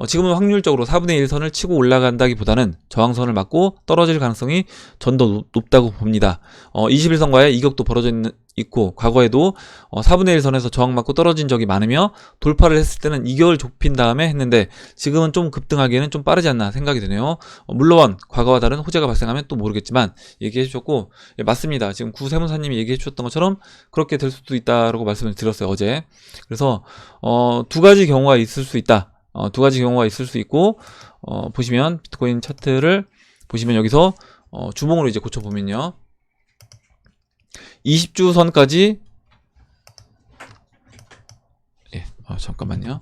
[SPEAKER 1] 지금은 확률적으로 4분의 1 선을 치고 올라간다기보다는 저항선을 맞고 떨어질 가능성이 전 더 높다고 봅니다. 21선과의 이격도 벌어져 있고, 과거에도 4분의 1 선에서 저항 맞고 떨어진 적이 많으며, 돌파를 했을 때는 이격을 좁힌 다음에 했는데 지금은 좀 급등하기에는 좀 빠르지 않나 생각이 드네요. 물론 과거와 다른 호재가 발생하면 또 모르겠지만 얘기해 주셨고, 예, 맞습니다. 지금 구세무사님이 얘기해 주셨던 것처럼 그렇게 될 수도 있다라고 말씀을 드렸어요, 어제. 그래서 두 가지 경우가 있을 수 있다. 두 가지 경우가 있을 수 있고, 보시면 비트코인 차트를 보시면 여기서 주봉으로 이제 고쳐보면요, 20주 선까지, 예, 잠깐만요.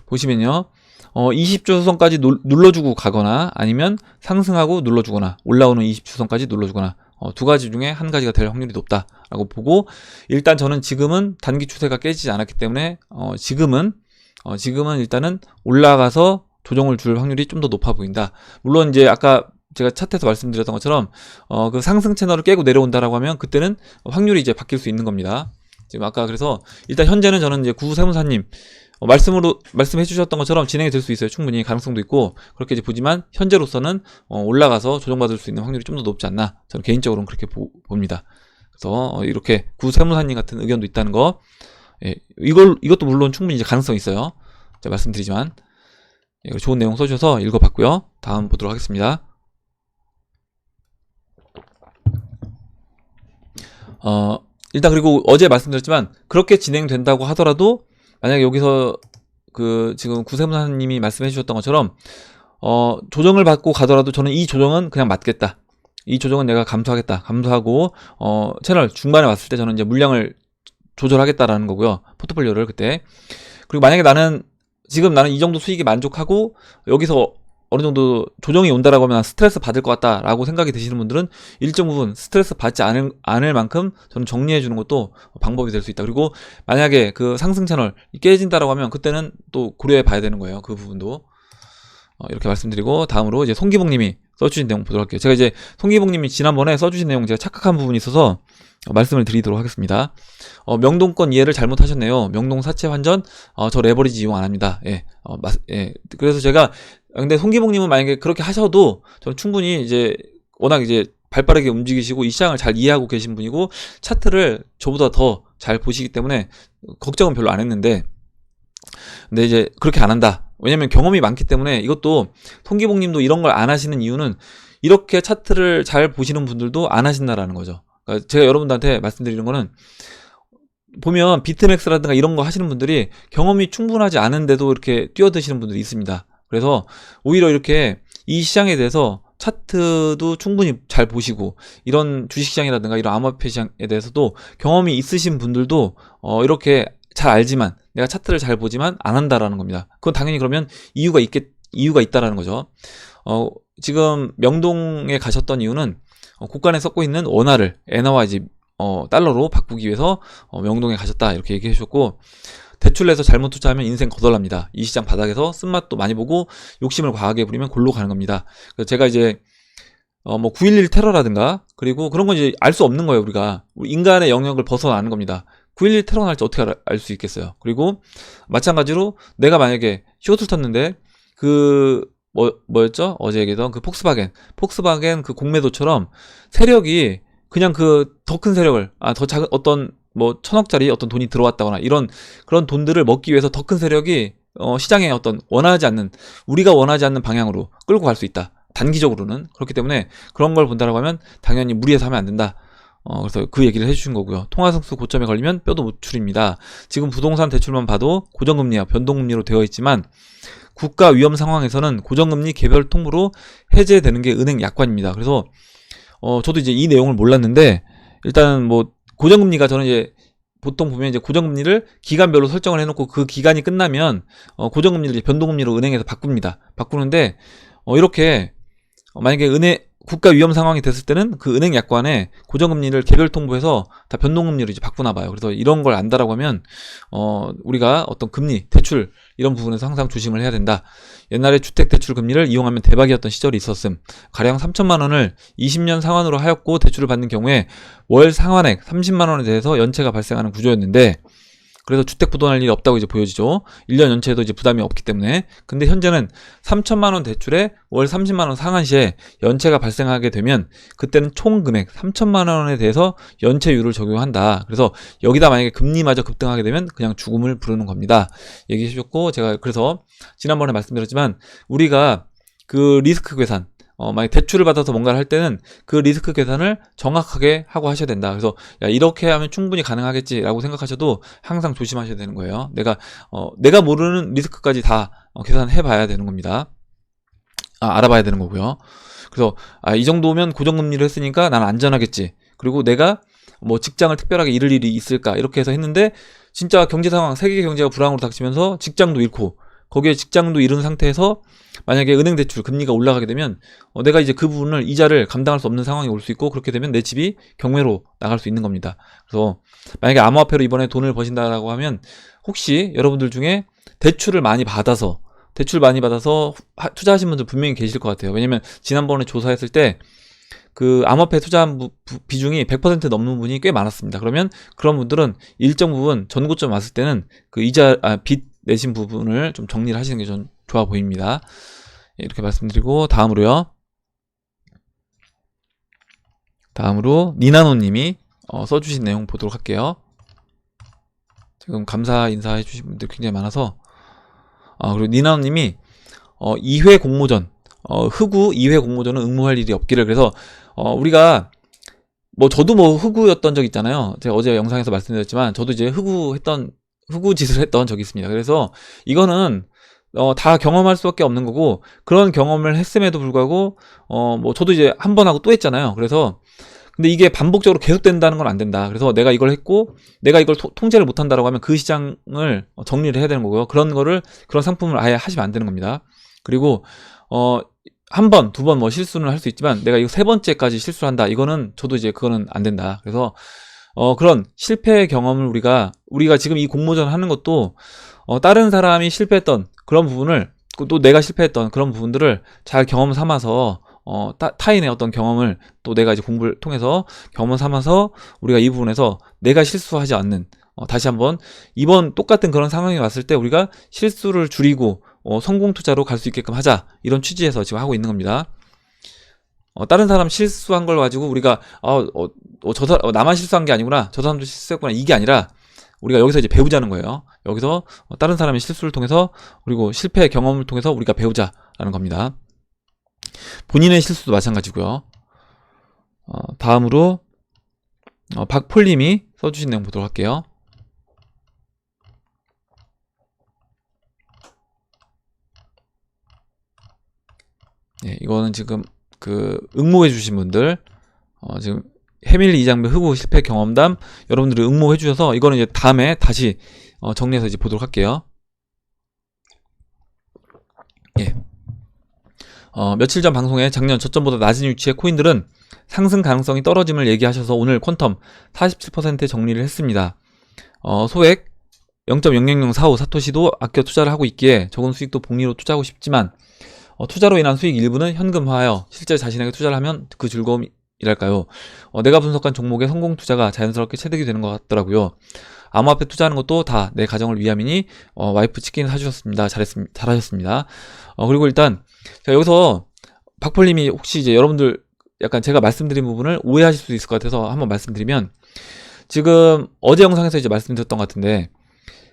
[SPEAKER 1] 보시면요, 20주 선까지 눌러주고 가거나, 아니면 상승하고 눌러주거나, 올라오는 20주 선까지 눌러주거나, 두 가지 중에 한 가지가 될 확률이 높다라고 보고, 일단 저는 지금은 단기 추세가 깨지지 않았기 때문에 지금은 일단은 올라가서 조정을 줄 확률이 좀 더 높아 보인다. 물론 이제 아까 제가 차트에서 말씀드렸던 것처럼 그 상승 채널을 깨고 내려온다라고 하면 그때는 확률이 이제 바뀔 수 있는 겁니다. 지금 아까 그래서 일단 현재는 저는 이제 구세무사님 말씀해 주셨던 것처럼 진행이 될 수 있어요. 충분히 가능성도 있고, 그렇게 이제 보지만 현재로서는 올라가서 조정받을 수 있는 확률이 좀 더 높지 않나, 저는 개인적으로는 그렇게 봅니다. 그래서 이렇게 구세무사님 같은 의견도 있다는 거, 예, 이것도 물론 충분히 이제 가능성이 있어요. 제가 말씀드리지만. 예, 좋은 내용 써주셔서 읽어봤고요. 다음 보도록 하겠습니다. 일단 그리고 어제 말씀드렸지만 그렇게 진행된다고 하더라도 만약에 여기서 지금 구세무사님이 말씀해 주셨던 것처럼 조정을 받고 가더라도 저는 이 조정은 그냥 맞겠다. 이 조정은 내가 감수하겠다. 감수하고 채널 중반에 왔을 때 저는 이제 물량을 조절하겠다라는 거고요. 포트폴리오를 그때. 그리고 만약에 지금 나는 이 정도 수익이 만족하고 여기서 어느 정도 조정이 온다라고 하면 스트레스 받을 것 같다라고 생각이 드시는 분들은 일정 부분 스트레스 받지 않을 만큼 저는 정리해 주는 것도 방법이 될 수 있다. 그리고 만약에 그 상승 채널 깨진다라고 하면 그때는 또 고려해 봐야 되는 거예요. 그 부분도. 이렇게 말씀드리고 다음으로 이제 송기봉님이 써주신 내용 보도록 할게요. 제가 이제 송기봉님이 지난번에 써주신 내용 제가 착각한 부분이 있어서 말씀을 드리도록 하겠습니다. 명동권 이해를 잘못하셨네요. 명동 사채 환전 저 레버리지 이용 안 합니다. 예, 예. 그래서 제가 근데 송기봉님은 만약에 그렇게 하셔도 저는 충분히 이제 워낙 이제 발빠르게 움직이시고 이 시장을 잘 이해하고 계신 분이고 차트를 저보다 더 잘 보시기 때문에 걱정은 별로 안 했는데 근데 이제 그렇게 안 한다. 왜냐면 경험이 많기 때문에 이것도 송기봉님도 이런 걸 안 하시는 이유는 이렇게 차트를 잘 보시는 분들도 안 하신다라는 거죠. 그러니까 제가 여러분들한테 말씀드리는 거는 보면 비트맥스라든가 이런 거 하시는 분들이 경험이 충분하지 않은데도 이렇게 뛰어드시는 분들이 있습니다. 그래서 오히려 이렇게 이 시장에 대해서 차트도 충분히 잘 보시고 이런 주식시장이라든가 이런 암호화폐 시장에 대해서도 경험이 있으신 분들도 이렇게 잘 알지만 내가 차트를 잘 보지만 안 한다라는 겁니다. 그건 당연히 그러면 이유가 있다라는 거죠. 지금 명동에 가셨던 이유는 국간에 섞고 있는 원화를 엔화와 이제 달러로 바꾸기 위해서 명동에 가셨다 이렇게 얘기해 주셨고 대출 내서 잘못 투자하면 인생 거덜납니다. 이 시장 바닥에서 쓴맛도 많이 보고 욕심을 과하게 부리면 골로 가는 겁니다. 그래서 제가 이제 뭐 9.11 테러라든가 그리고 그런 건 이제 알 수 없는 거예요. 우리가 인간의 영역을 벗어나는 겁니다. 9.11 테러가 날지 어떻게 알 수 있겠어요. 그리고 마찬가지로 내가 만약에 숏을 쳤는데 뭐였죠? 어제 얘기했던 그 폭스바겐 그 공매도처럼 세력이 그냥 그 더 큰 세력을 더 작은 어떤 뭐 1,000억짜리 어떤 돈이 들어왔다거나 그런 돈들을 먹기 위해서 더 큰 세력이 시장에 어떤 우리가 원하지 않는 방향으로 끌고 갈 수 있다. 단기적으로는 그렇기 때문에 그런 걸 본다라고 하면 당연히 무리해서 하면 안 된다. 그래서 그 얘기를 해주신 거고요. 통화성수 고점에 걸리면 뼈도 못 추립니다. 지금 부동산 대출만 봐도 고정금리와 변동금리로 되어 있지만 국가 위험 상황에서는 고정금리 개별 통보로 해제되는 게 은행 약관입니다. 그래서 저도 이제 이 내용을 몰랐는데 일단 뭐 고정금리가 저는 이제 보통 보면 이제 고정금리를 기간별로 설정을 해놓고 그 기간이 끝나면 고정금리를 이제 변동금리로 은행에서 바꾸는데 이렇게 만약에 국가 위험 상황이 됐을 때는 그 은행 약관에 고정금리를 개별 통보해서 다 변동금리로 이제 바꾸나 봐요. 그래서 이런 걸 안다라고 하면 우리가 어떤 금리, 대출 이런 부분에서 항상 조심을 해야 된다. 옛날에 주택 대출 금리를 이용하면 대박이었던 시절이 있었음. 가령 3천만 원을 20년 상환으로 하였고 대출을 받는 경우에 월 상환액 30만 원에 대해서 연체가 발생하는 구조였는데 그래서 주택 부도날 일이 없다고 이제 보여지죠. 1년 연체에도 이제 부담이 없기 때문에. 근데 현재는 3천만 원 대출에 월 30만 원 상환 시에 연체가 발생하게 되면 그때는 총 금액 3천만 원에 대해서 연체율을 적용한다. 그래서 여기다 만약에 금리마저 급등하게 되면 그냥 죽음을 부르는 겁니다. 얘기해 주셨고 제가 그래서 지난번에 말씀드렸지만 우리가 그 리스크 계산 만약 대출을 받아서 뭔가를 할 때는 그 리스크 계산을 정확하게 하고 하셔야 된다. 그래서 야, 이렇게 하면 충분히 가능하겠지라고 생각하셔도 항상 조심하셔야 되는 거예요. 내가 모르는 리스크까지 다 계산해 봐야 되는 겁니다. 알아봐야 되는 거고요. 그래서 이 정도면 고정금리를 했으니까 나는 안전하겠지. 그리고 내가 뭐 직장을 특별하게 잃을 일이 있을까 이렇게 해서 했는데 진짜 경제 상황 세계 경제가 불황으로 닥치면서 직장도 잃고 거기에 직장도 잃은 상태에서 만약에 은행 대출 금리가 올라가게 되면 내가 이제 그 부분을 이자를 감당할 수 없는 상황이 올 수 있고 그렇게 되면 내 집이 경매로 나갈 수 있는 겁니다. 그래서 만약에 암호화폐로 이번에 돈을 버신다라고 하면 혹시 여러분들 중에 대출 많이 받아서 투자하신 분들 분명히 계실 것 같아요. 왜냐면 지난번에 조사했을 때 그 암호화폐 투자한 비중이 100% 넘는 분이 꽤 많았습니다. 그러면 그런 분들은 일정 부분 전고점 왔을 때는 그 빚 내신 부분을 좀 정리를 하시는 게 좀 좋아 보입니다. 이렇게 말씀드리고 다음으로 니나노님이 써주신 내용 보도록 할게요. 지금 감사 인사해 주신 분들 굉장히 많아서. 그리고 니나님이 2회 공모전, 흑우 2회 공모전은 응모할 일이 없기를. 그래서 우리가 저도 흑우였던 적 있잖아요. 제가 어제 영상에서 말씀드렸지만 저도 이제 흑우 짓을 했던 적이 있습니다. 그래서 이거는 다 경험할 수밖에 없는 거고, 그런 경험을 했음에도 불구하고 저도 이제 한 번 하고 또 했잖아요. 그래서 근데 이게 반복적으로 계속된다는 건 안 된다. 그래서 내가 이걸 했고 내가 이걸 통제를 못 한다라고 하면 그 시장을 정리를 해야 되는 거고요. 그런 상품을 아예 하시면 안 되는 겁니다. 그리고 한 번, 두 번 실수는 할 수 있지만 내가 이거 세 번째까지 실수를 한다. 이거는 저도 이제 그거는 안 된다. 그래서 그런 실패 경험을 우리가 지금 이 공모전 하는 것도 다른 사람이 실패했던 그런 부분을, 또 내가 실패했던 그런 부분들을 잘 경험 삼아서 타인의 어떤 경험을 또 내가 이제 공부를 통해서 경험 삼아서 우리가 이 부분에서 내가 실수하지 않는, 다시 한번 이번 똑같은 그런 상황이 왔을 때 우리가 실수를 줄이고 성공 투자로 갈 수 있게끔 하자, 이런 취지에서 지금 하고 있는 겁니다. 다른 사람 실수한 걸 가지고 우리가 나만 실수한 게 아니구나, 저 사람도 실수했구나, 이게 아니라 우리가 여기서 이제 배우자는 거예요. 여기서 다른 사람의 실수를 통해서, 그리고 실패 경험을 통해서 우리가 배우자라는 겁니다. 본인의 실수도 마찬가지고요. 다음으로 박폴님이 써주신 내용 보도록 할게요. 네, 이거는 지금 응모해 주신 분들, 지금 해밀리 이장배 흑우 실패 경험담 여러분들이 응모해 주셔서, 이거는 이제 다음에 다시 정리해서 이제 보도록 할게요. 예. 며칠 전 방송에 작년 저점보다 낮은 위치의 코인들은 상승 가능성이 떨어짐을 얘기하셔서 오늘 퀀텀 47% 정리를 했습니다. 소액 0.00045 사토시도 아껴 투자를 하고 있기에 적은 수익도 복리로 투자하고 싶지만 투자로 인한 수익 일부는 현금화하여 실제 자신에게 투자를 하면 그 즐거움이랄까요. 내가 분석한 종목의 성공 투자가 자연스럽게 체득이 되는 것 같더라고요. 암호화폐 투자하는 것도 다 내 가정을 위함이니 와이프 치킨 사주셨습니다. 잘하셨습니다. 그리고 일단 자, 여기서 박폴님이 혹시 이제 여러분들 약간 제가 말씀드린 부분을 오해하실 수도 있을 것 같아서 한번 말씀드리면, 지금 어제 영상에서 이제 말씀드렸던 것 같은데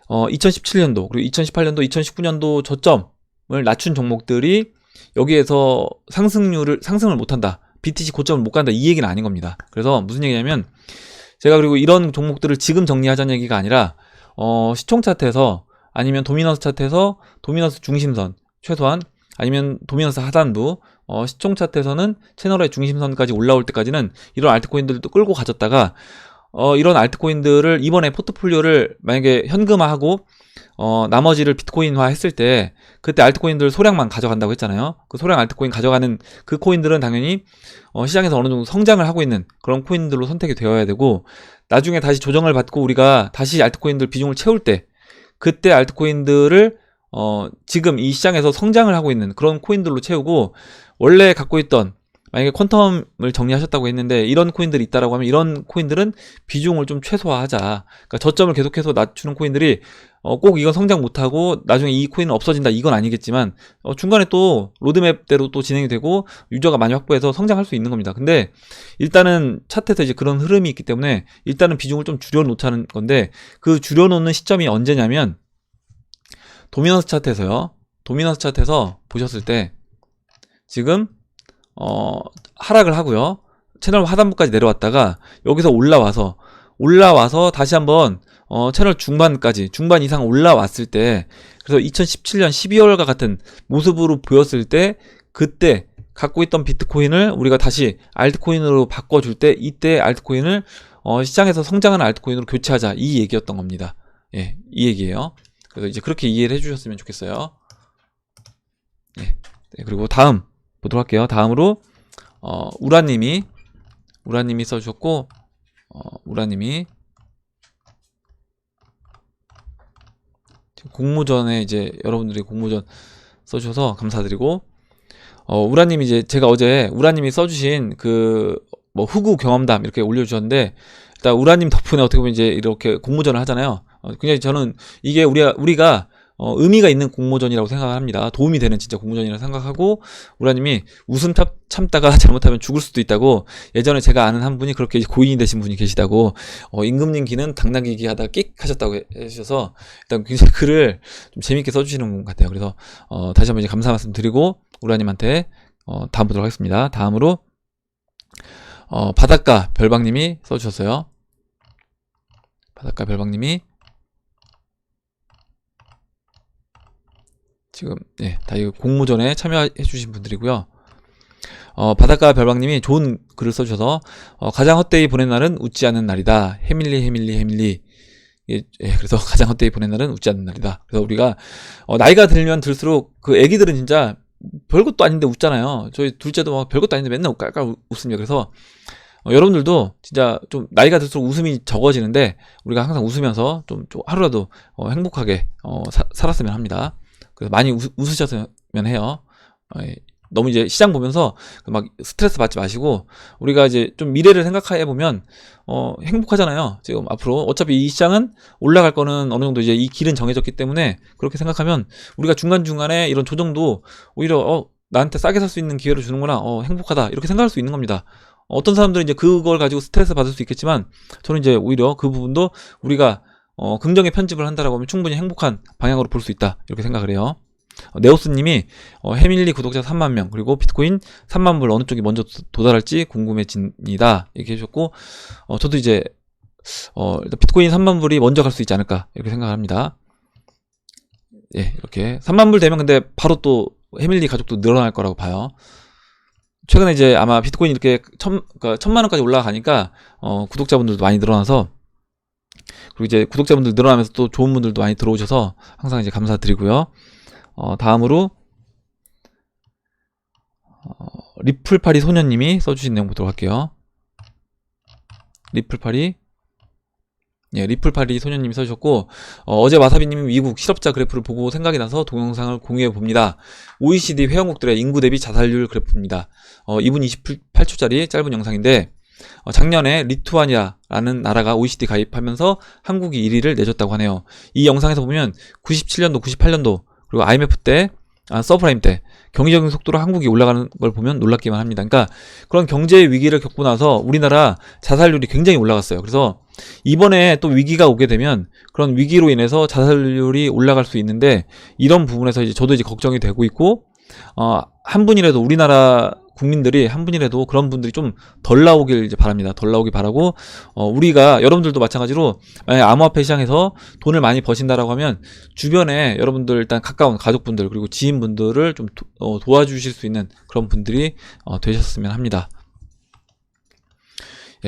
[SPEAKER 1] 2017년도 그리고 2018년도 2019년도 저점을 낮춘 종목들이 여기에서 상승을 못한다, BTC 고점을 못 간다, 이 얘기는 아닌 겁니다. 그래서 무슨 얘기냐면, 제가 그리고 이런 종목들을 지금 정리하자는 얘기가 아니라 시총 차트에서, 아니면 도미넌스 차트에서 도미넌스 중심선 최소한, 아니면 도미넌스 하단부, 시총 차트에서는 채널의 중심선까지 올라올 때까지는 이런 알트코인들도 끌고 가졌다가 이런 알트코인들을 이번에 포트폴리오를 만약에 현금화하고 나머지를 비트코인화 했을 때, 그때 알트코인들 소량만 가져간다고 했잖아요. 그 소량 알트코인 가져가는 그 코인들은 당연히 시장에서 어느 정도 성장을 하고 있는 그런 코인들로 선택이 되어야 되고, 나중에 다시 조정을 받고 우리가 다시 알트코인들 비중을 채울 때, 그때 알트코인들을 지금 이 시장에서 성장을 하고 있는 그런 코인들로 채우고, 원래 갖고 있던, 만약에 퀀텀을 정리하셨다고 했는데 이런 코인들이 있다라고 하면 이런 코인들은 비중을 좀 최소화하자. 그러니까 저점을 계속해서 낮추는 코인들이 꼭 이건 성장 못하고 나중에 이 코인은 없어진다, 이건 아니겠지만 중간에 또 로드맵대로 또 진행이 되고 유저가 많이 확보해서 성장할 수 있는 겁니다. 근데 일단은 차트에서 이제 그런 흐름이 있기 때문에 일단은 비중을 좀 줄여놓자는 건데, 그 줄여놓는 시점이 언제냐면 도미넌스 차트에서요. 도미넌스 차트에서 보셨을 때 지금 하락을 하고요. 채널 하단부까지 내려왔다가 여기서 올라와서 다시 한번 채널 중반 이상 올라왔을 때, 그래서 2017년 12월과 같은 모습으로 보였을 때, 그때 갖고 있던 비트코인을 우리가 다시 알트코인으로 바꿔줄 때, 이때 알트코인을 시장에서 성장하는 알트코인으로 교체하자, 이 얘기였던 겁니다. 예, 이 얘기예요. 그래서 이제 그렇게 이해를 해주셨으면 좋겠어요. 네, 그리고 다음 보도록 할게요. 다음으로 우라님이 써주셨고, 우라님이 공모전에 이제 여러분들이 공모전 써주셔서 감사드리고, 우라님이 이제 제가 어제 우라님이 써주신 흑우 경험담 이렇게 올려주셨는데, 일단 우라님 덕분에 어떻게 보면 이제 이렇게 공모전을 하잖아요. 굉장히 저는 이게 우리가 의미가 있는 공모전이라고 생각합니다. 도움이 되는 진짜 공모전이라고 생각하고, 우라님이 웃음 참다가 잘못하면 죽을 수도 있다고, 예전에 제가 아는 한 분이 그렇게 고인이 되신 분이 계시다고, 임금님 기는 당나귀기 하다가 끽 하셨다고 해주셔서, 일단 굉장히 글을 좀 재밌게 써주시는 분 같아요. 그래서, 다시 한번 이제 감사 말씀 드리고, 우라님한테, 다음 보도록 하겠습니다. 다음으로, 바닷가 별방님이 써주셨어요. 바닷가 별방님이, 지금 다 이거 공모전에 참여해 주신 분들이고요. 바닷가 별방님이 좋은 글을 써주셔서 가장 헛되이 보낸 날은 웃지 않는 날이다. 해밀리. 그래서 가장 헛되이 보낸 날은 웃지 않는 날이다. 그래서 우리가 나이가 들면 들수록 그 애기들은 진짜 별것도 아닌데 웃잖아요. 저희 둘째도 막 별것도 아닌데 맨날 깔깔 웃습니다. 그래서 여러분들도 진짜 좀 나이가 들수록 웃음이 적어지는데 우리가 항상 웃으면서 좀 하루라도 행복하게 살았으면 합니다. 그래서 많이 웃으셨으면 해요. 너무 이제 시장 보면서 막 스트레스 받지 마시고, 우리가 이제 좀 미래를 생각해 보면 행복하잖아요. 지금 앞으로 어차피 이 시장은 올라갈 거는 어느 정도 이제 이 길은 정해졌기 때문에, 그렇게 생각하면 우리가 중간중간에 이런 조정도 오히려 나한테 싸게 살 수 있는 기회를 주는구나, 행복하다, 이렇게 생각할 수 있는 겁니다. 어떤 사람들은 이제 그걸 가지고 스트레스 받을 수 있겠지만, 저는 이제 오히려 그 부분도 우리가 긍정의 편집을 한다라고 하면 충분히 행복한 방향으로 볼 수 있다, 이렇게 생각을 해요. 네오스님이 해밀리 구독자 30,000명, 그리고 비트코인 30,000불 어느 쪽이 먼저 도달할지 궁금해집니다, 이렇게 해주셨고, 저도 이제 일단 비트코인 30,000불이 먼저 갈 수 있지 않을까, 이렇게 생각합니다. 이렇게 30,000불 되면 근데 바로 또 해밀리 가족도 늘어날 거라고 봐요. 최근에 이제 아마 비트코인 이렇게 1,000,000원까지 올라가니까 구독자분들도 많이 늘어나서, 그리고 이제 구독자분들 늘어나면서 또 좋은 분들도 많이 들어오셔서 항상 이제 감사드리고요. 다음으로 리플파리 소년님이 써주신 내용 보도록 할게요. 리플파리 소년님이 써주셨고, 어제 와사비님이 미국 실업자 그래프를 보고 생각이 나서 동영상을 공유해 봅니다. OECD 회원국들의 인구 대비 자살률 그래프입니다. 2분 28초짜리 짧은 영상인데, 작년에 리투아니아라는 나라가 OECD 가입하면서 한국이 1위를 내줬다고 하네요. 이 영상에서 보면 97년도, 98년도, 그리고 IMF 때, 서브프라임 때 경제적인 속도로 한국이 올라가는 걸 보면 놀랍기만 합니다. 그러니까 그런 경제 위기를 겪고 나서 우리나라 자살률이 굉장히 올라갔어요. 그래서 이번에 또 위기가 오게 되면 그런 위기로 인해서 자살률이 올라갈 수 있는데, 이런 부분에서 이제 저도 이제 걱정이 되고 있고, 한 분이라도, 우리나라 국민들이 한 분이라도 그런 분들이 좀 덜 나오길 이제 바랍니다. 덜 나오길 바라고, 우리가, 여러분들도 마찬가지로 만약에 암호화폐 시장에서 돈을 많이 버신다라고 하면 주변에 여러분들 일단 가까운 가족분들 그리고 지인분들을 좀 도와주실 수 있는 그런 분들이 되셨으면 합니다.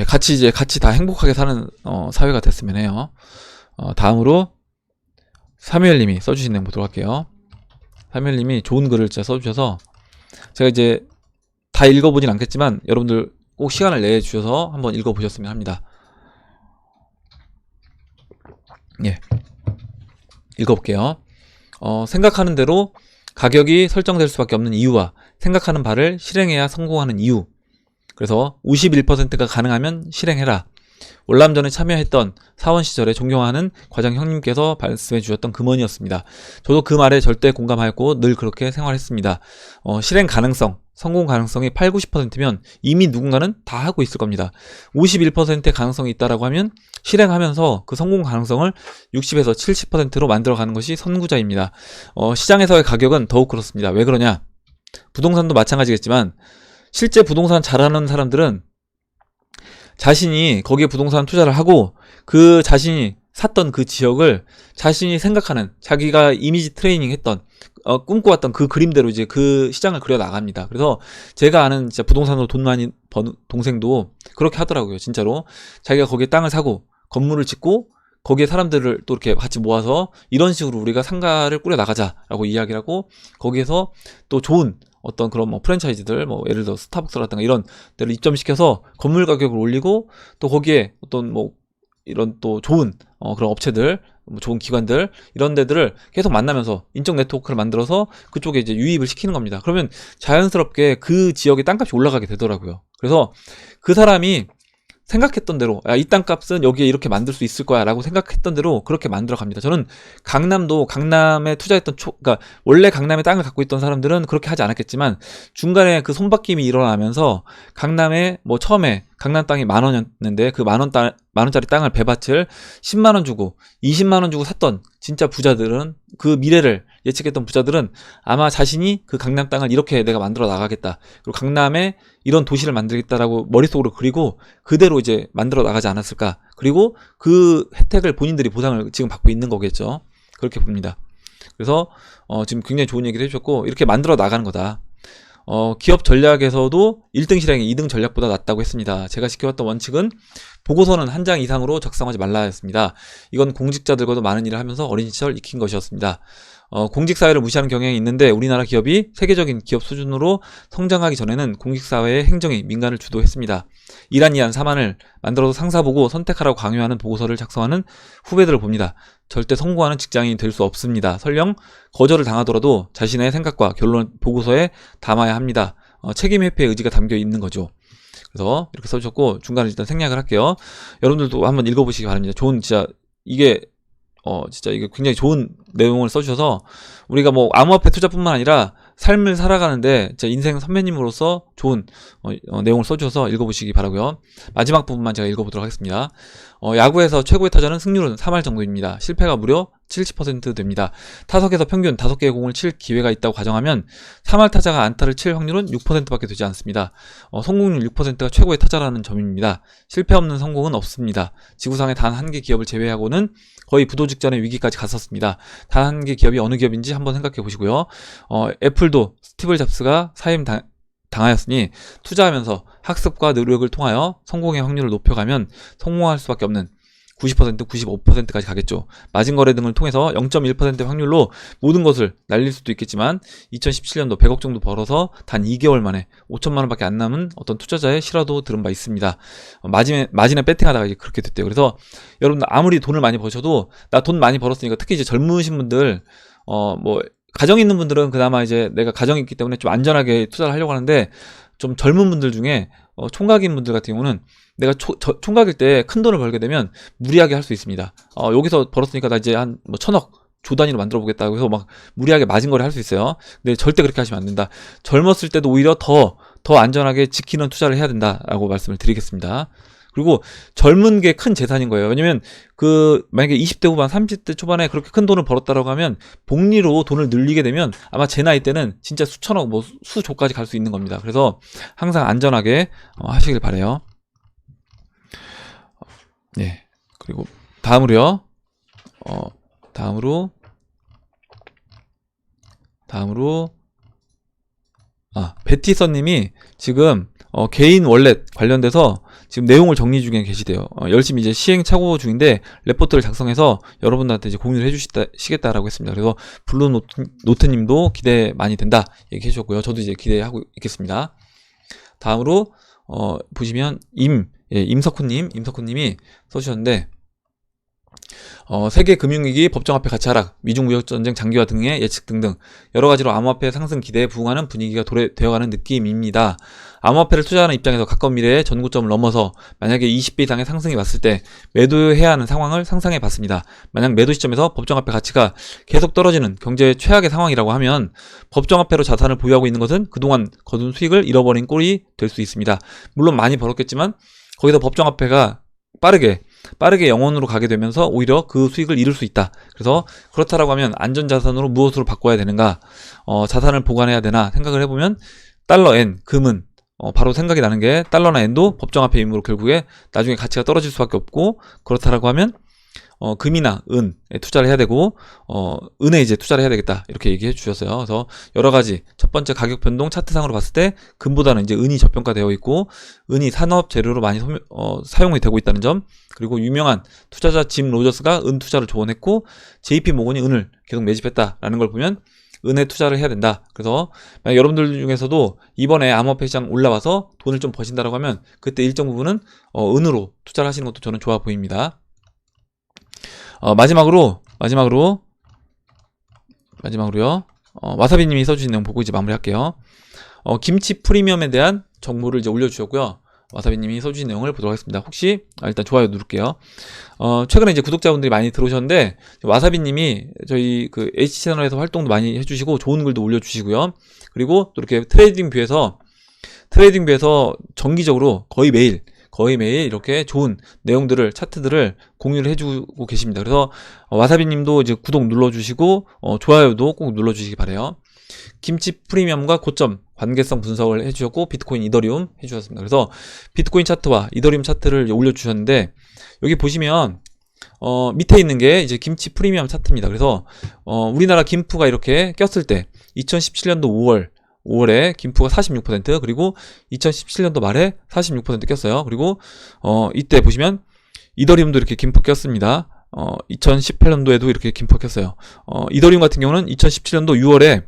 [SPEAKER 1] 같이 다 행복하게 사는 사회가 됐으면 해요. 다음으로 사무엘님이 써주신 내용 보도록 할게요. 사무엘님이 좋은 글을 진짜 써주셔서 제가 이제 다 읽어보진 않겠지만 여러분들 꼭 시간을 내주셔서 한번 읽어보셨으면 합니다. 읽어볼게요. 생각하는 대로 가격이 설정될 수밖에 없는 이유와 생각하는 바를 실행해야 성공하는 이유. 그래서 51%가 가능하면 실행해라. 월남전에 참여했던 사원 시절에 존경하는 과장 형님께서 말씀해 주셨던 금원이었습니다. 저도 그 말에 절대 공감하였고 늘 그렇게 생활했습니다. 실행 가능성, 성공 가능성이 8, 90%면 이미 누군가는 다 하고 있을 겁니다. 51%의 가능성이 있다라고 하면 실행하면서 그 성공 가능성을 60에서 70%로 만들어가는 것이 선구자입니다. 시장에서의 가격은 더욱 그렇습니다. 왜 그러냐? 부동산도 마찬가지겠지만 실제 부동산 잘하는 사람들은 자신이 거기에 부동산 투자를 하고 그 자신이 샀던 그 지역을 자신이 생각하는, 자기가 이미지 트레이닝 했던, 꿈꿔왔던 그 그림대로 이제 그 시장을 그려 나갑니다. 그래서 제가 아는 진짜 부동산으로 돈 많이 버는 동생도 그렇게 하더라고요. 진짜로 자기가 거기에 땅을 사고 건물을 짓고 거기에 사람들을 또 이렇게 같이 모아서 이런 식으로 우리가 상가를 꾸려 나가자라고 이야기를 하고, 거기에서 또 좋은 어떤 그런 프랜차이즈들, 예를 들어 스타벅스라든가 이런 데를 입점시켜서 건물 가격을 올리고, 또 거기에 어떤 이런 또 좋은 그런 업체들, 좋은 기관들, 이런 데들을 계속 만나면서 인적 네트워크를 만들어서 그쪽에 이제 유입을 시키는 겁니다. 그러면 자연스럽게 그 지역의 땅값이 올라가게 되더라고요. 그래서 그 사람이 생각했던 대로 야, 이 땅값은 여기에 이렇게 만들 수 있을 거야 라고 생각했던 대로 그렇게 만들어 갑니다. 저는 강남도 강남에 투자했던 그러니까 원래 강남에 땅을 갖고 있던 사람들은 그렇게 하지 않았겠지만 중간에 그 손바뀜이 일어나면서 강남에 뭐 처음에 강남 땅이 10,000원이었는데 그 만원짜리 땅을 배밭을 10만원 주고 20만원 주고 샀던 진짜 부자들은 그 미래를 예측했던 부자들은 아마 자신이 그 강남 땅을 이렇게 내가 만들어 나가겠다. 그리고 강남에 이런 도시를 만들겠다라고 머릿속으로 그리고 그대로 이제 만들어 나가지 않았을까. 그리고 그 혜택을 본인들이 보상을 지금 받고 있는 거겠죠. 그렇게 봅니다. 그래서 지금 굉장히 좋은 얘기를 해주셨고 이렇게 만들어 나가는 거다. 기업 전략에서도 1등 실행이 2등 전략보다 낫다고 했습니다. 제가 지켜왔던 원칙은 보고서는 한 장 이상으로 작성하지 말라 했습니다. 이건 공직자들과도 많은 일을 하면서 어린 시절 익힌 것이었습니다. 공직사회를 무시하는 경향이 있는데 우리나라 기업이 세계적인 기업 수준으로 성장하기 전에는 공직사회의 행정이 민간을 주도했습니다. 이란 사만을 만들어서 상사 보고 선택하라고 강요하는 보고서를 작성하는 후배들을 봅니다. 절대 성공하는 직장인이 될 수 없습니다. 설령 거절을 당하더라도 자신의 생각과 결론을 보고서에 담아야 합니다. 책임 회피의 의지가 담겨 있는 거죠. 그래서 이렇게 써주셨고 중간에 일단 생략을 할게요. 여러분들도 한번 읽어보시기 바랍니다. 좋은 진짜 이게 굉장히 좋은 내용을 써주셔서 우리가 뭐 암호화폐 투자뿐만 아니라 삶을 살아가는데 진짜 인생 선배님으로서 좋은 내용을 써주셔서 읽어보시기 바라고요. 마지막 부분만 제가 읽어보도록 하겠습니다. 야구에서 최고의 타자는 승률은 3할 정도입니다. 실패가 무려 70% 됩니다. 타석에서 평균 5개의 공을 칠 기회가 있다고 가정하면 3할 타자가 안타를 칠 확률은 6%밖에 되지 않습니다. 성공률 6%가 최고의 타자라는 점입니다. 실패 없는 성공은 없습니다. 지구상의 단 한 개 기업을 제외하고는 거의 부도 직전의 위기까지 갔었습니다. 단 한 개 기업이 어느 기업인지 한번 생각해 보시고요. 애플도 스티브 잡스가 당하였으니 투자하면서 학습과 노력을 통하여 성공의 확률을 높여가면 성공할 수밖에 없는 90%, 95%까지 가겠죠. 마진거래 등을 통해서 0.1%의 확률로 모든 것을 날릴 수도 있겠지만 2017년도 100억 정도 벌어서 단 2개월 만에 5천만 원밖에 안 남은 어떤 투자자의 실화도 들은 바 있습니다. 마진에 배팅하다가 이제 그렇게 됐대요. 그래서 여러분들 아무리 돈을 많이 버셔도 나 돈 많이 벌었으니까 특히 이제 젊으신 분들 뭐 가정 있는 분들은 그나마 이제 내가 가정이 있기 때문에 좀 안전하게 투자를 하려고 하는데 좀 젊은 분들 중에 총각인 분들 같은 경우는 내가 총각일 때 큰 돈을 벌게 되면 무리하게 할 수 있습니다. 여기서 벌었으니까 나 이제 한 뭐 1,000억 조 단위로 만들어 보겠다고 해서 막 무리하게 마진거래 할 수 있어요. 근데 절대 그렇게 하시면 안 된다. 젊었을 때도 오히려 더 안전하게 지키는 투자를 해야 된다라고 말씀을 드리겠습니다. 그리고 젊은 게 큰 재산인 거예요. 왜냐면 만약에 20대 후반 30대 초반에 그렇게 큰 돈을 벌었다라고 하면 복리로 돈을 늘리게 되면 아마 제 나이 때는 진짜 수천억 뭐 수조까지 갈 수 있는 겁니다. 그래서 항상 안전하게 하시길 바래요. 네. 그리고 다음으로 베티서님이 지금 개인 월렛 관련돼서 지금 내용을 정리 중에 계시대요. 열심히 이제 시행착오 중인데 레포트를 작성해서 여러분들한테 이제 공유를 해주시겠다라고 했습니다. 그래서 블루노트님도 기대 많이 된다 얘기해 주셨고요. 저도 이제 기대하고 있겠습니다. 다음으로 보시면 임석훈님이 써주셨는데 세계 금융위기, 법정화폐 가치 하락, 미중 무역전쟁 장기화 등의 예측 등등 여러가지로 암호화폐 상승 기대에 부응하는 분위기가 되어가는 느낌입니다. 암호화폐를 투자하는 입장에서 가까운 미래의 전고점을 넘어서 만약에 20배 이상의 상승이 왔을 때 매도해야 하는 상황을 상상해 봤습니다. 만약 매도 시점에서 법정화폐 가치가 계속 떨어지는 경제 최악의 상황이라고 하면 법정화폐로 자산을 보유하고 있는 것은 그동안 거둔 수익을 잃어버린 꼴이 될 수 있습니다. 물론 많이 벌었겠지만 거기서 법정화폐가 빠르게 영원으로 가게 되면서 오히려 그 수익을 잃을 수 있다. 그래서 그렇다라고 하면 안전자산으로 무엇으로 바꿔야 되는가, 자산을 보관해야 되나 생각을 해보면 달러엔, 금은 바로 생각이 나는 게 달러나 엔도 법정화폐이므로 결국에 나중에 가치가 떨어질 수밖에 없고, 그렇다라고 하면 금이나 은에 투자를 해야 되고 은에 이제 투자를 해야 되겠다 이렇게 얘기해 주셨어요. 그래서 여러 가지 첫 번째 가격 변동 차트상으로 봤을 때 금보다는 이제 은이 저평가되어 있고 은이 산업 재료로 많이 사용이 되고 있다는 점, 그리고 유명한 투자자 짐 로저스가 은 투자를 조언했고 JP 모건이 은을 계속 매집했다라는 걸 보면 은에 투자를 해야 된다. 그래서 만약 여러분들 중에서도 이번에 암호화폐 시장 올라와서 돈을 좀 버신다라고 하면 그때 일정 부분은 은으로 투자를 하시는 것도 저는 좋아 보입니다. 마지막으로요. 와사비님이 써주신 내용 보고 이제 마무리할게요. 김치 프리미엄에 대한 정보를 이제 올려주셨고요. 와사비님이 써주신 내용을 보도록 하겠습니다. 혹시 일단 좋아요 누를게요. 최근에 이제 구독자분들이 많이 들어오셨는데 와사비님이 저희 그 H 채널에서 활동도 많이 해주시고 좋은 글도 올려주시고요. 그리고 또 이렇게 트레이딩뷰에서 정기적으로 거의 매일 이렇게 좋은 내용들을 차트들을 공유를 해주고 계십니다. 그래서 와사비님도 이제 구독 눌러주시고 좋아요도 꼭 눌러주시기 바래요. 김치 프리미엄과 고점 관계성 분석을 해주셨고 비트코인 이더리움 해주셨습니다. 그래서 비트코인 차트와 이더리움 차트를 올려주셨는데 여기 보시면 밑에 있는 게 이제 김치 프리미엄 차트입니다. 그래서 우리나라 김프가 이렇게 꼈을 때 2017년도 5월에 김프가 46% 그리고 2017년도 말에 46% 꼈어요. 그리고 이때 보시면 이더리움도 이렇게 김프 꼈습니다. 2018년도에도 이렇게 김프 꼈어요. 이더리움 같은 경우는 2017년도 6월에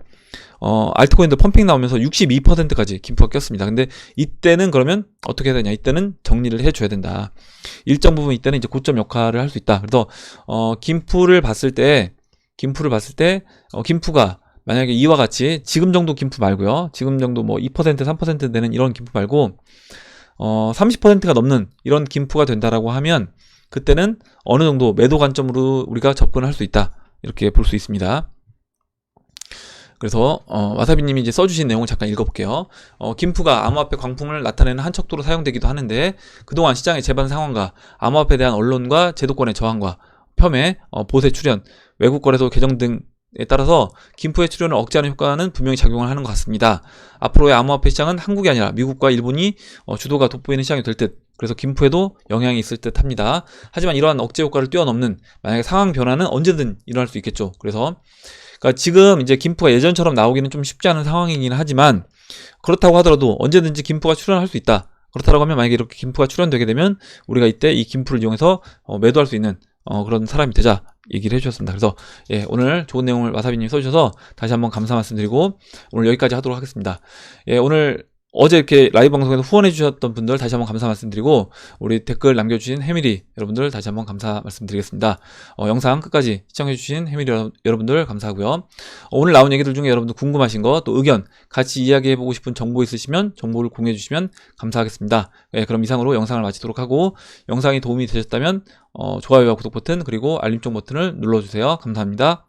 [SPEAKER 1] 알트코인도 펌핑 나오면서 62%까지 김프가 꼈습니다. 근데 이때는 그러면 어떻게 해야 되냐? 이때는 정리를 해줘야 된다. 일정 부분 이때는 이제 고점 역할을 할 수 있다. 그래서 김프를 봤을 때 김프가 만약에 이와 같이 지금 정도 김프 말고요. 지금 정도 뭐 2% 3% 되는 이런 김프 말고 30%가 넘는 이런 김프가 된다라고 하면 그때는 어느 정도 매도 관점으로 우리가 접근을 할 수 있다. 이렇게 볼 수 있습니다. 그래서 와사비님이 이제 써주신 내용을 잠깐 읽어볼게요. 김프가 암호화폐 광풍을 나타내는 한 척도로 사용되기도 하는데 그동안 시장의 제반 상황과 암호화폐에 대한 언론과 제도권의 저항과 폄훼, 보세 출현, 외국 거래소 개정 등에 따라서 김프의 출현을 억제하는 효과는 분명히 작용을 하는 것 같습니다. 앞으로의 암호화폐 시장은 한국이 아니라 미국과 일본이 주도가 돋보이는 시장이 될 듯, 그래서 김프에도 영향이 있을 듯 합니다. 하지만 이러한 억제 효과를 뛰어넘는 만약에 상황 변화는 언제든 일어날 수 있겠죠. 그러니까 지금 이제 김프가 예전처럼 나오기는 좀 쉽지 않은 상황이긴 하지만 그렇다고 하더라도 언제든지 김프가 출현할 수 있다. 그렇다고 하면 만약에 이렇게 김프가 출현되게 되면 우리가 이때 이 김프를 이용해서 매도할 수 있는 그런 사람이 되자 얘기를 해주셨습니다. 그래서 오늘 좋은 내용을 와사비님이 써주셔서 다시 한번 감사 말씀드리고 오늘 여기까지 하도록 하겠습니다. 오늘 어제 이렇게 라이브 방송에서 후원해 주셨던 분들 다시 한번 감사 말씀드리고 우리 댓글 남겨주신 해밀이 여러분들 다시 한번 감사 말씀드리겠습니다. 영상 끝까지 시청해 주신 해밀이 여러분들 감사하고요. 오늘 나온 얘기들 중에 여러분들 궁금하신 거 또 의견 같이 이야기해보고 싶은 정보 있으시면 정보를 공유해 주시면 감사하겠습니다. 그럼 이상으로 영상을 마치도록 하고 영상이 도움이 되셨다면 좋아요와 구독 버튼 그리고 알림종 버튼을 눌러주세요. 감사합니다.